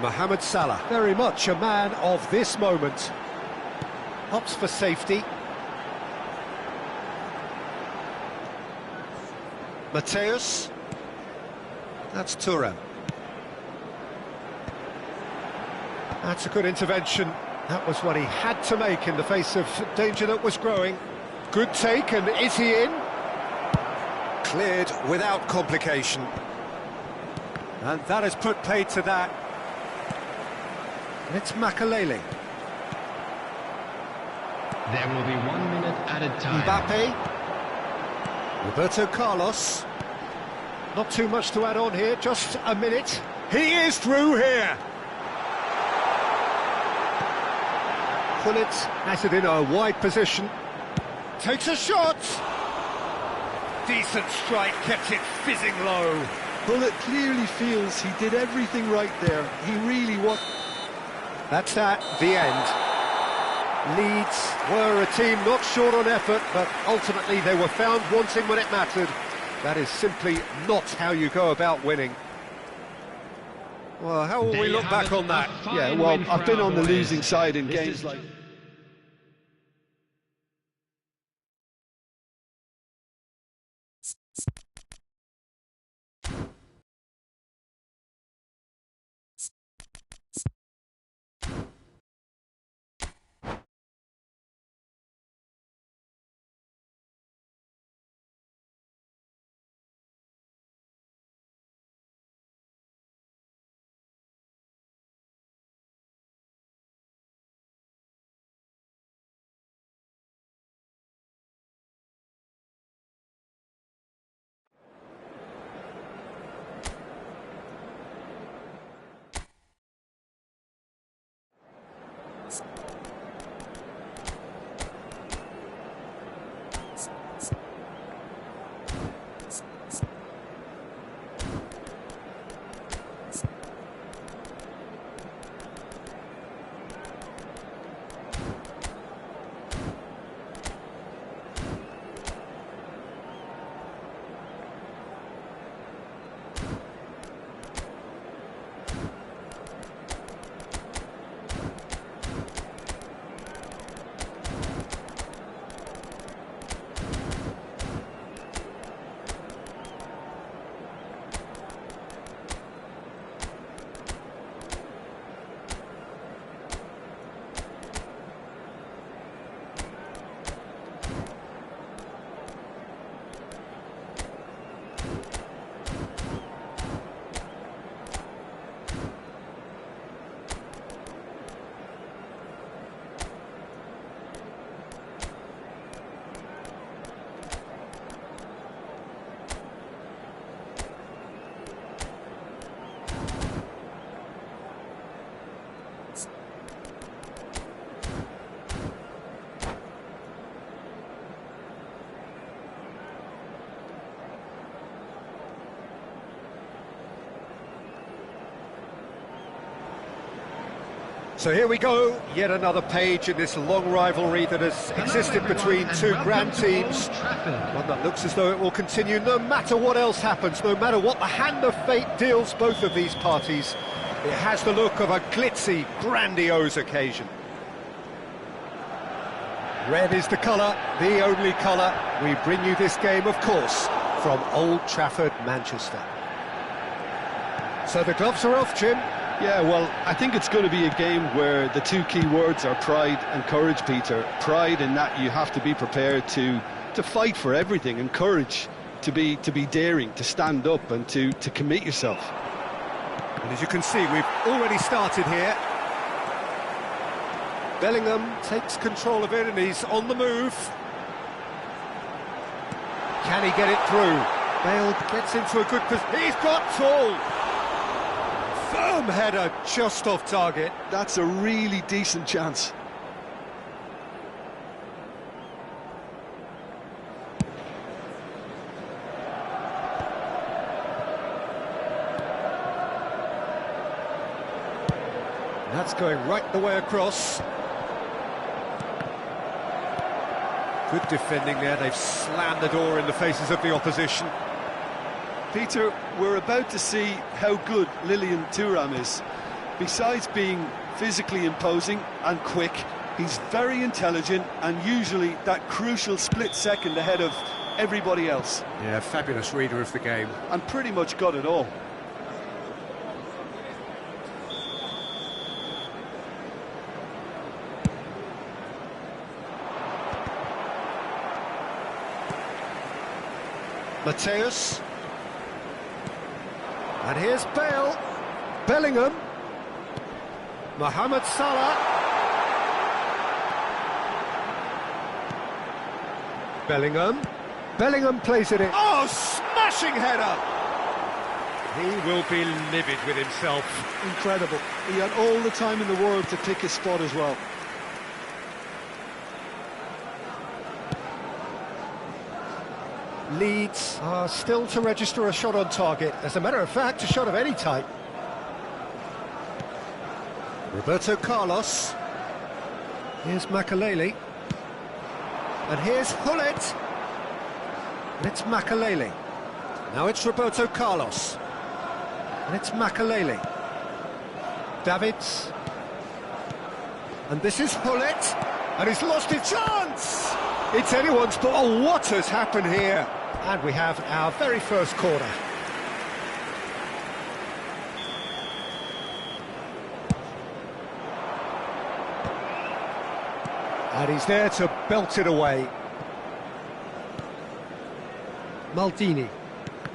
Mohamed Salah, very much a man of this moment. Opts for safety. Mateus. That's Thuram. That's a good intervention. That was what he had to make in the face of danger that was growing. Good take, and is he in? Cleared without complication. And that has put paid to that. And it's Makalele. There will be 1 minute added time. Mbappe. Roberto Carlos. Not too much to add on here, just a minute. He is through here. Bullet has it in a wide position. Takes a shot. Decent strike, kept it fizzing low. Bullet clearly feels he did everything right there. He really was. That's at the end. Leeds were a team not short on effort, but ultimately they were found wanting when it mattered. That is simply not how you go about winning. Well, how will we look back on that? Yeah, well, I've been on the losing side in games like... So here we go, yet another page in this long rivalry that has existed between two grand teams. One that looks as though it will continue no matter what else happens, no matter what the hand of fate deals both of these parties. It has the look of a glitzy, grandiose occasion. Red is the colour, the only colour. We bring you this game, of course, from Old Trafford, Manchester. So the gloves are off, Jim. Yeah, well, I think it's going to be a game where the two key words are pride and courage, Peter. Pride in that you have to be prepared to fight for everything, and courage to be daring, to stand up and to commit yourself. And as you can see, we've already started here. Bellingham takes control of it and he's on the move. Can he get it through? Bale gets into a good position. He's got full! Firm header just off target. That's a really decent chance. That's going right the way across. Good defending there, they've slammed the door in the faces of the opposition. Peter, we're about to see how good Lilian Thuram is. Besides being physically imposing and quick, he's very intelligent and usually that crucial split second ahead of everybody else. Yeah, fabulous reader of the game. And pretty much got it all. Mateus. And here's Bale. Bellingham. Mohamed Salah. Bellingham. Bellingham plays it in. Oh, smashing header! He will be livid with himself. Incredible. He had all the time in the world to pick his spot as well. Leeds are still to register a shot on target. As a matter of fact, a shot of any type. Roberto Carlos. Here's Makalele. And here's Hullet. And it's Makalele. Now it's Roberto Carlos. And it's Makalele. Davids. And this is Hullet. And he's lost his chance! It's anyone's but oh, what has happened here? And we have our very first corner. And he's there to belt it away. Maldini.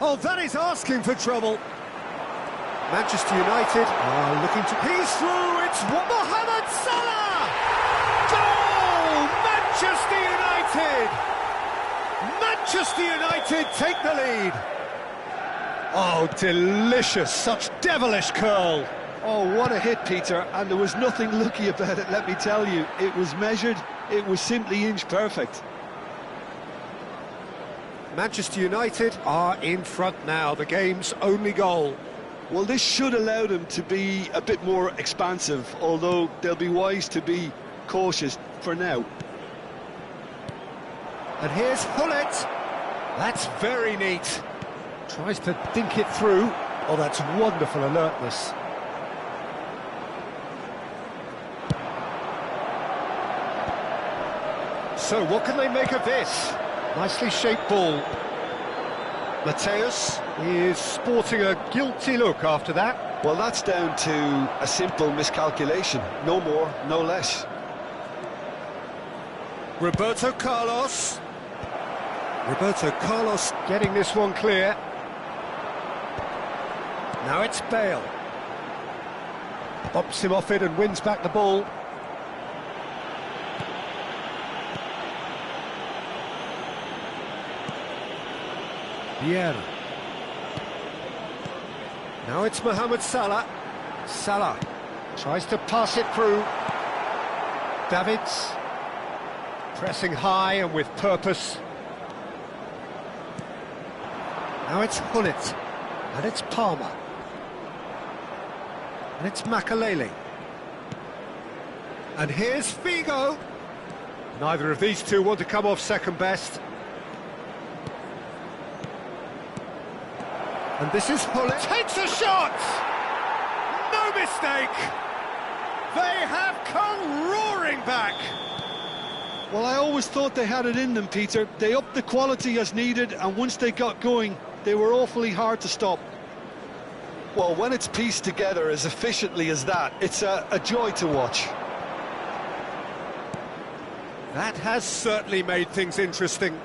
Oh, that is asking for trouble. Manchester United are looking to... He's through! It's Mohamed Salah! Goal! Manchester United! Manchester United take the lead. Oh, delicious, such devilish curl. Oh, what a hit, Peter, and there was nothing lucky about it, let me tell you. It was measured, it was simply inch perfect. Manchester United are in front now, the game's only goal. Well, this should allow them to be a bit more expansive, although they'll be wise to be cautious for now. And here's Hullet. That's very neat. Tries to dink it through. Oh, that's wonderful alertness. So, what can they make of this? Nicely shaped ball. Mateus is sporting a guilty look after that. Well, that's down to a simple miscalculation. No more, no less. Roberto Carlos. Roberto Carlos getting this one clear. Now it's Bale. Bumps him off it and wins back the ball. Vieira. Now it's Mohamed Salah. Salah tries to pass it through. Davids pressing high and with purpose. Now it's Hullet. And it's Palmer. And it's Makalele. And here's Figo. Neither of these two want to come off second best. And this is Hull. Takes a shot! No mistake! They have come roaring back! Well, I always thought they had it in them, Peter. They upped the quality as needed, and once they got going, they were awfully hard to stop. Well, when it's pieced together as efficiently as that, it's a joy to watch. That has certainly made things interesting.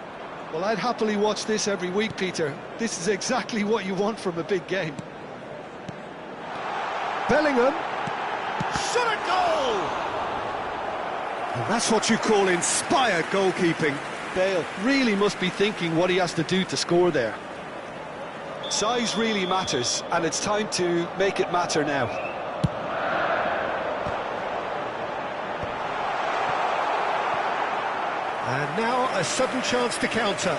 Well, I'd happily watch this every week, Peter. This is exactly what you want from a big game. Bellingham. Shot a goal! And that's what you call inspired goalkeeping. Bale really must be thinking what he has to do to score there. Size really matters, and it's time to make it matter now. And now a sudden chance to counter.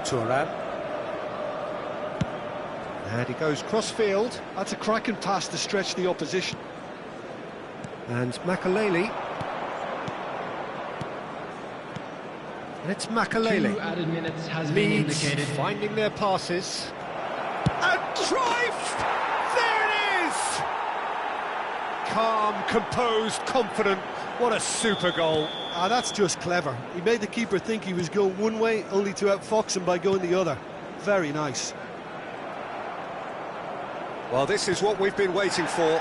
Thuram. And he goes cross-field. That's a cracking pass to stretch the opposition. And Makaleli. And it's Makaleli. 2 added minutes has been indicated. Finding their passes. And Cruyff! There it is! Calm, composed, confident. What a super goal. Ah, that's just clever. He made the keeper think he was going one way, only to outfox him by going the other. Very nice. Well, this is what we've been waiting for.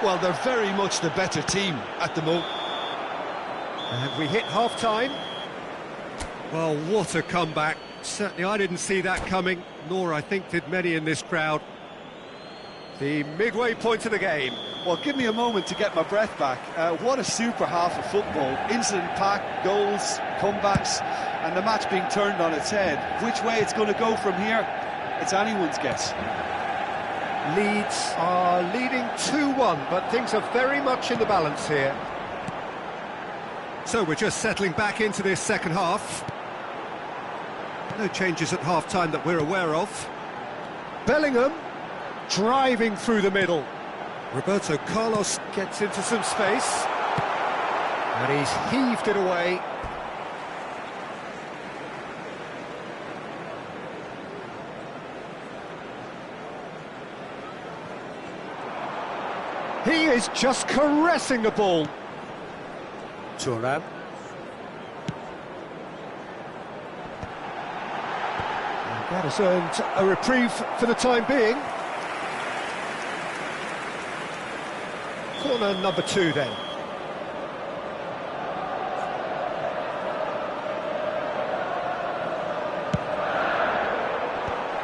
Well, they're very much the better team at the moment. And we hit half-time. Well, what a comeback. Certainly I didn't see that coming, nor I think did many in this crowd. The midway point of the game. Well, give me a moment to get my breath back. What a super half of football. Incident-packed, goals, comebacks, and the match being turned on its head. Which way it's going to go from here, it's anyone's guess. Leeds are leading 2-1, but things are very much in the balance here. So we're just settling back into this second half. No changes at half-time that we're aware of. Bellingham driving through the middle. Roberto Carlos gets into some space. And he's heaved it away. He is just caressing the ball. Thuram. That has earned a reprieve for the time being. Corner number 2 then.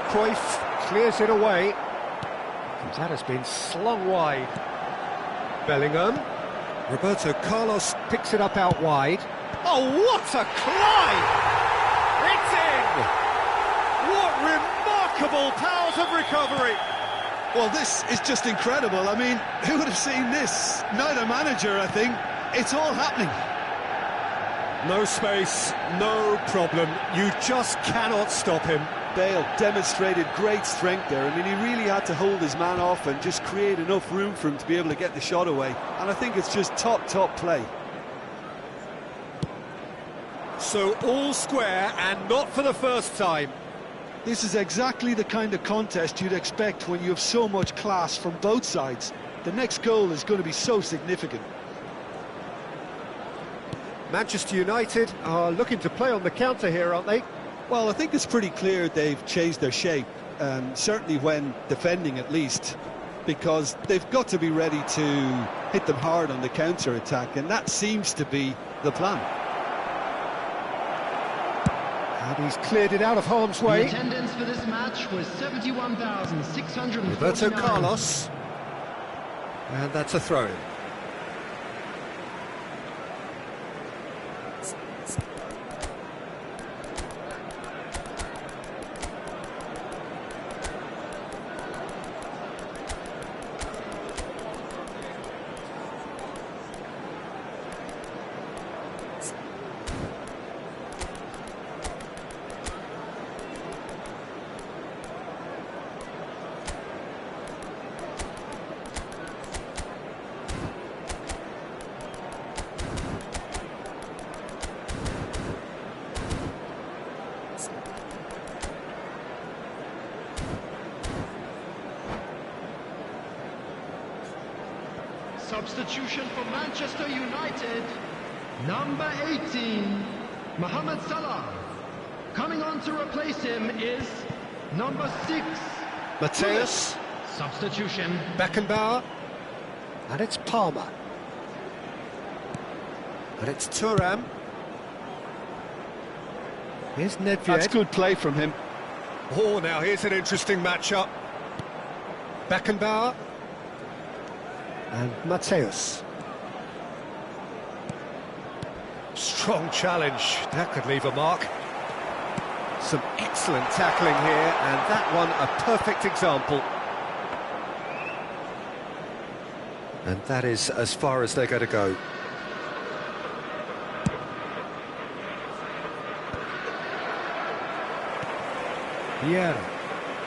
Cruyff clears it away. And that has been slung wide. Bellingham. Roberto Carlos picks it up out wide. Oh, what a climb! It's in! What remarkable powers of recovery! Well, this is just incredible. I mean, who would have seen this? Neither manager, I think. It's all happening. No space, no problem. You just cannot stop him. Bale demonstrated great strength there. I mean, he really had to hold his man off and just create enough room for him to be able to get the shot away. And I think it's just top play. So all square, and not for the first time. This is exactly the kind of contest you'd expect when you have so much class from both sides. The next goal is going to be so significant. Manchester United are looking to play on the counter here, aren't they? Well, I think it's pretty clear they've changed their shape, certainly when defending at least, because they've got to be ready to hit them hard on the counter-attack, and that seems to be the plan. And he's cleared it out of harm's way. The attendance for this match was 71,649. Roberto Carlos. And that's a throw-in. Substitution for Manchester United. Number 18, Mohamed Salah. Coming on to replace him is number 6, Mateus. Substitution. Beckenbauer. And it's Palmer. And it's Thuram. Here's Nedved. That's good play from him. Oh, now here's an interesting matchup. Beckenbauer. And Mateus. Strong challenge. That could leave a mark. Some excellent tackling here, and that one a perfect example. And that is as far as they're going to go. Yeah.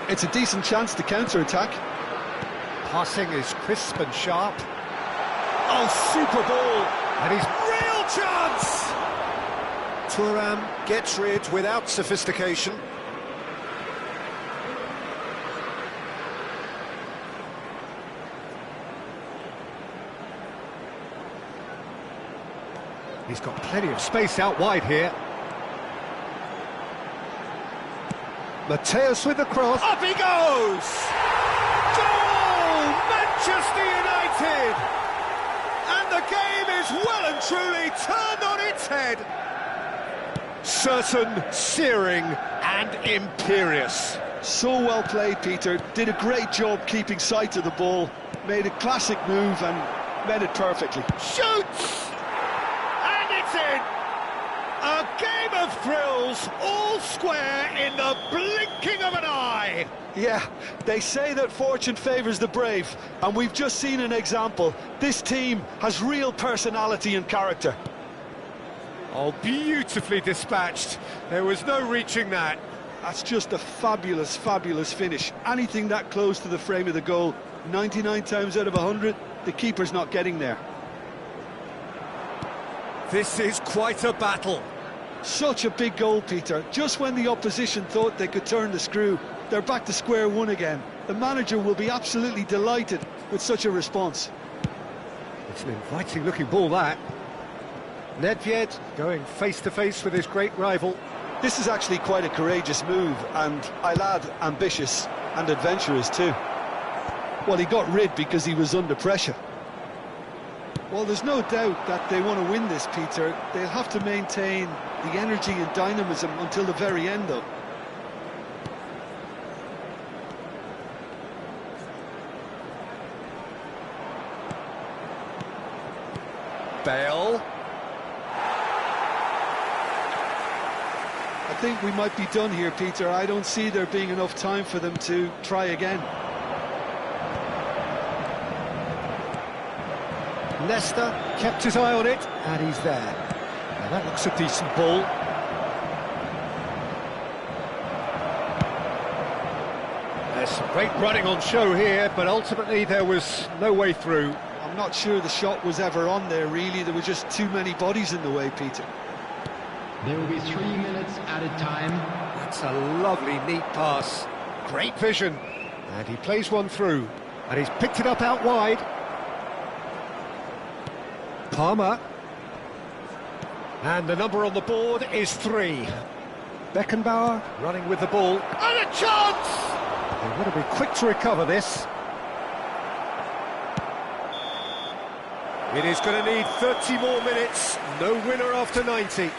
It's a decent chance to counter-attack. Passing is crisp and sharp. Oh, super ball! And he's real chance! Thuram gets rid without sophistication. He's got plenty of space out wide here. Mateus with the cross. Up he goes! Goal! Manchester United! And the game is well and truly turned on its head. Certain, searing and imperious. So well played, Peter. Did a great job keeping sight of the ball. Made a classic move and made it perfectly. Shoots! And it's in! A game of thrills, all square in the blinking of an eye. Yeah, they say that fortune favours the brave, and we've just seen an example. This team has real personality and character. Oh, beautifully dispatched. There was no reaching that. That's just a fabulous, fabulous finish. Anything that close to the frame of the goal, 99 times out of 100, the keeper's not getting there. This is quite a battle. Such a big goal, Peter. Just when the opposition thought they could turn the screw, they're back to square one again. The manager will be absolutely delighted with such a response. It's an inviting-looking ball, that. Nedved going face-to-face with his great rival. This is actually quite a courageous move, and I'll add ambitious and adventurous too. Well, he got rid because he was under pressure. Well, there's no doubt that they want to win this, Peter. They'll have to maintain the energy and dynamism until the very end, though. Bale. I think we might be done here, Peter. I don't see there being enough time for them to try again. Leicester kept his eye on it, and he's there. Now that looks a decent ball. There's some great running on show here, but ultimately there was no way through. I'm not sure the shot was ever on there, really. There were just too many bodies in the way, Peter. There will be 3 minutes added time. That's a lovely, neat pass. Great vision. And he plays one through. And he's picked it up out wide. Palmer. And the number on the board is 3. Beckenbauer running with the ball. And a chance! They're going to be quick to recover this. It is going to need 30 more minutes. No winner after 90.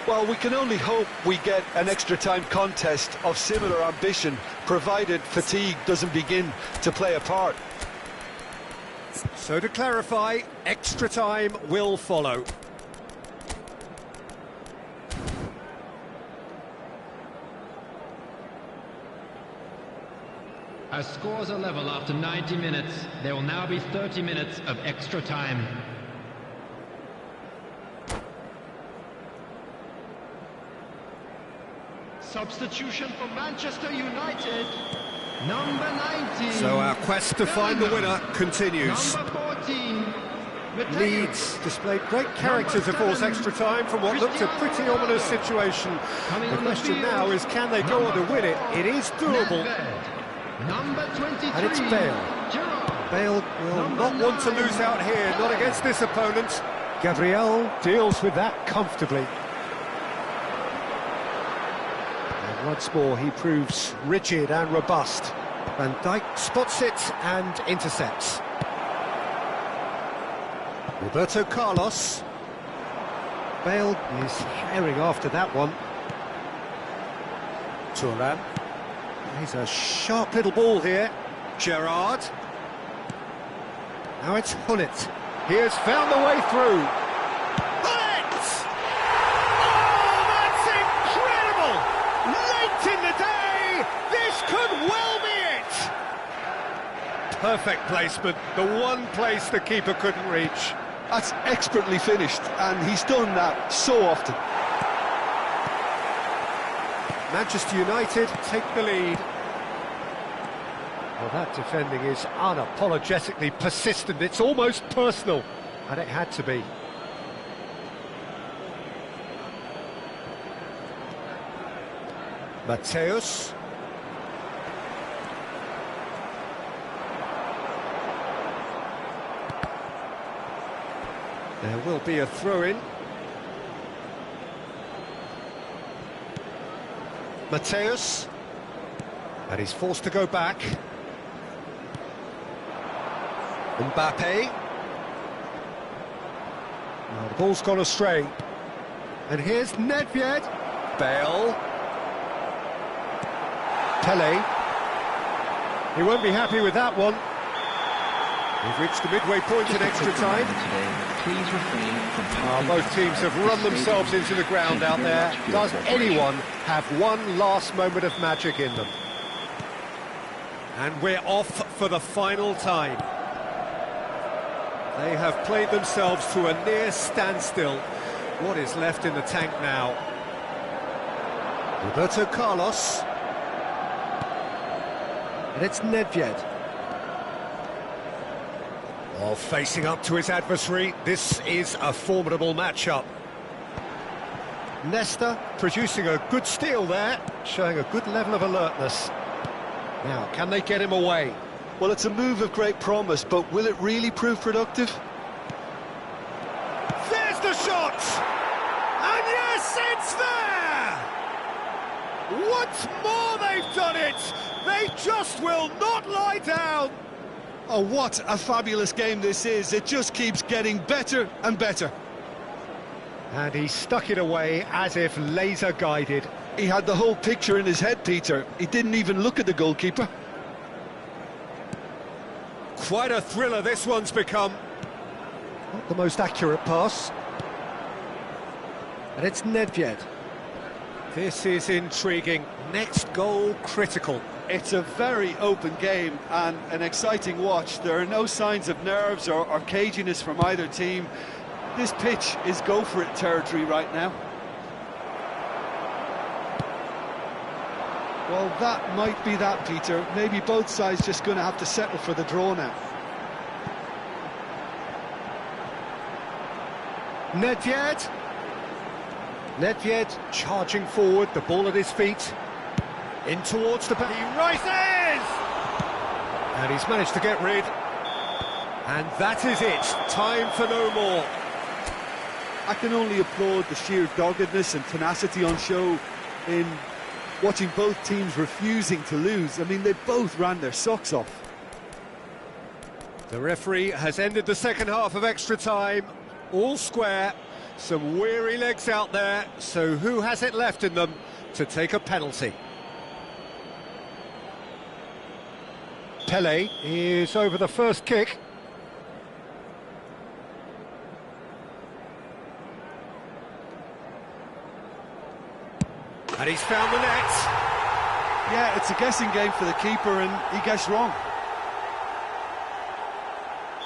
Well, we can only hope we get an extra-time contest of similar ambition, provided fatigue doesn't begin to play a part. So to clarify, extra time will follow. As scores are level after 90 minutes, there will now be 30 minutes of extra time. Substitution for Manchester United, number 19. So our quest to find the winner continues. Number 14, Leeds displayed great character to force extra time from what looked a pretty ominous situation. The question now is, can they go on to win it? It is doable. Number 23, And it's Bale. Gerrard. Bale will not want to lose out here, not against this opponent. Gabriel deals with that comfortably. And once more he proves rigid and robust. Van Dijk spots it and intercepts. Roberto Carlos. Bale is herring after that one. Turan. He's a sharp little ball here. Gerrard. Now it's Hullet. He has found the way through. Hullet! Oh, that's incredible! Late in the day, this could well be it! Perfect placement, the one place the keeper couldn't reach. That's expertly finished, and he's done that so often. Manchester United take the lead. Well, that defending is unapologetically persistent. It's almost personal, and it had to be. Mateus. There will be a throw-in. Mateus. And he's forced to go back. Mbappe. Now the ball's gone astray. And here's Nedved. Bale. Pele. He won't be happy with that one. We've reached the midway point in extra time. Please refrain from both teams have run themselves into the ground out there. Does anyone have one last moment of magic in them? And we're off for the final time. They have played themselves to a near standstill. What is left in the tank now? Roberto Carlos. And it's Nedved. Oh, facing up to his adversary, this is a formidable matchup. Nesta producing a good steal there, showing a good level of alertness. Now, can they get him away? Well, it's a move of great promise, but will it really prove productive? There's the shot! And yes, it's there! Once more they've done it! They just will not lie down! Oh, what a fabulous game this is. It just keeps getting better and better. And he stuck it away as if laser-guided. He had the whole picture in his head, Peter. He didn't even look at the goalkeeper. Quite a thriller this one's become. Not the most accurate pass. And it's Nedved. This is intriguing. Next goal critical. It's a very open game and an exciting watch. There are no signs of nerves or caginess from either team. This pitch is go-for-it territory right now. Well, that might be that, Peter. Maybe both sides just going to have to settle for the draw now. Nedved. Nedved charging forward, the ball at his feet. In towards the back. He rises! And he's managed to get rid. And that is it. Time for no more. I can only applaud the sheer doggedness and tenacity on show in watching both teams refusing to lose. I mean, they both ran their socks off. The referee has ended the second half of extra time. All square. Some weary legs out there. So who has it left in them to take a penalty? Pele is over the first kick. And he's found the net. Yeah, it's a guessing game for the keeper, and he guessed wrong.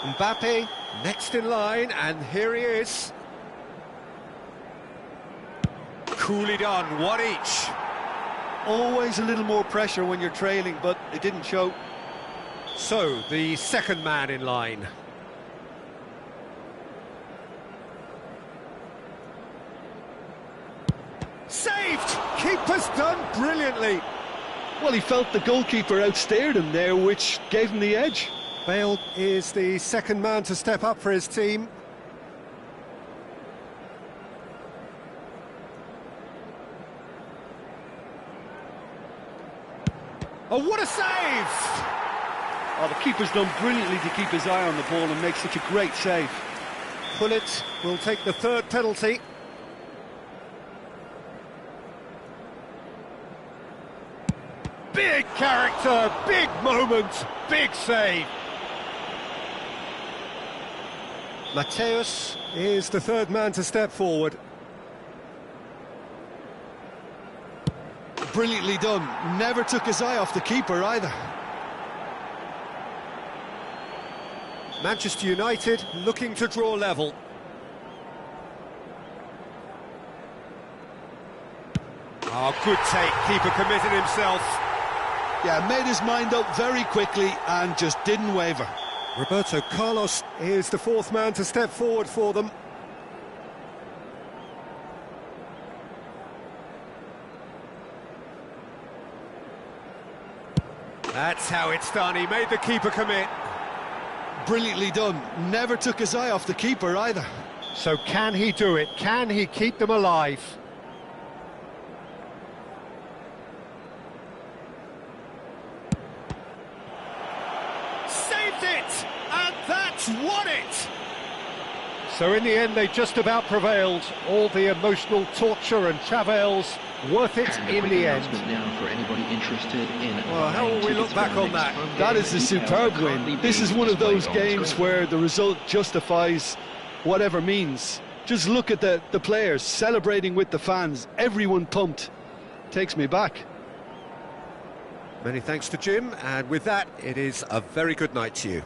Mbappe next in line, and here he is. Coolly done, one each. Always a little more pressure when you're trailing, but it didn't show. So, the second man in line. Saved! Keeper's done brilliantly. Well, he felt the goalkeeper outstared him there, which gave him the edge. Bale is the second man to step up for his team. Oh, what a save! Oh, the keeper's done brilliantly to keep his eye on the ball and make such a great save. Pullet will take the third penalty. Big character, big moment, big save. Mateus is the third man to step forward. Brilliantly done. Never took his eye off the keeper either. Manchester United looking to draw level. Oh, good take, keeper committed himself. Yeah, made his mind up very quickly and just didn't waver. Roberto Carlos is the fourth man to step forward for them. That's how it's done, he made the keeper commit. Brilliantly done. Never took his eye off the keeper either. So can he do it? Can he keep them alive? Saved it! And that's won it! So in the end, they just about prevailed. All the emotional torture and travails worth it in the end. Now for anybody interested in Well, how will we look back on that? That is a superb win. This is one of those games where the result justifies whatever means. Just look at the players celebrating with the fans. Everyone pumped. Takes me back. Many thanks to Jim, and with that, it is a very good night to you.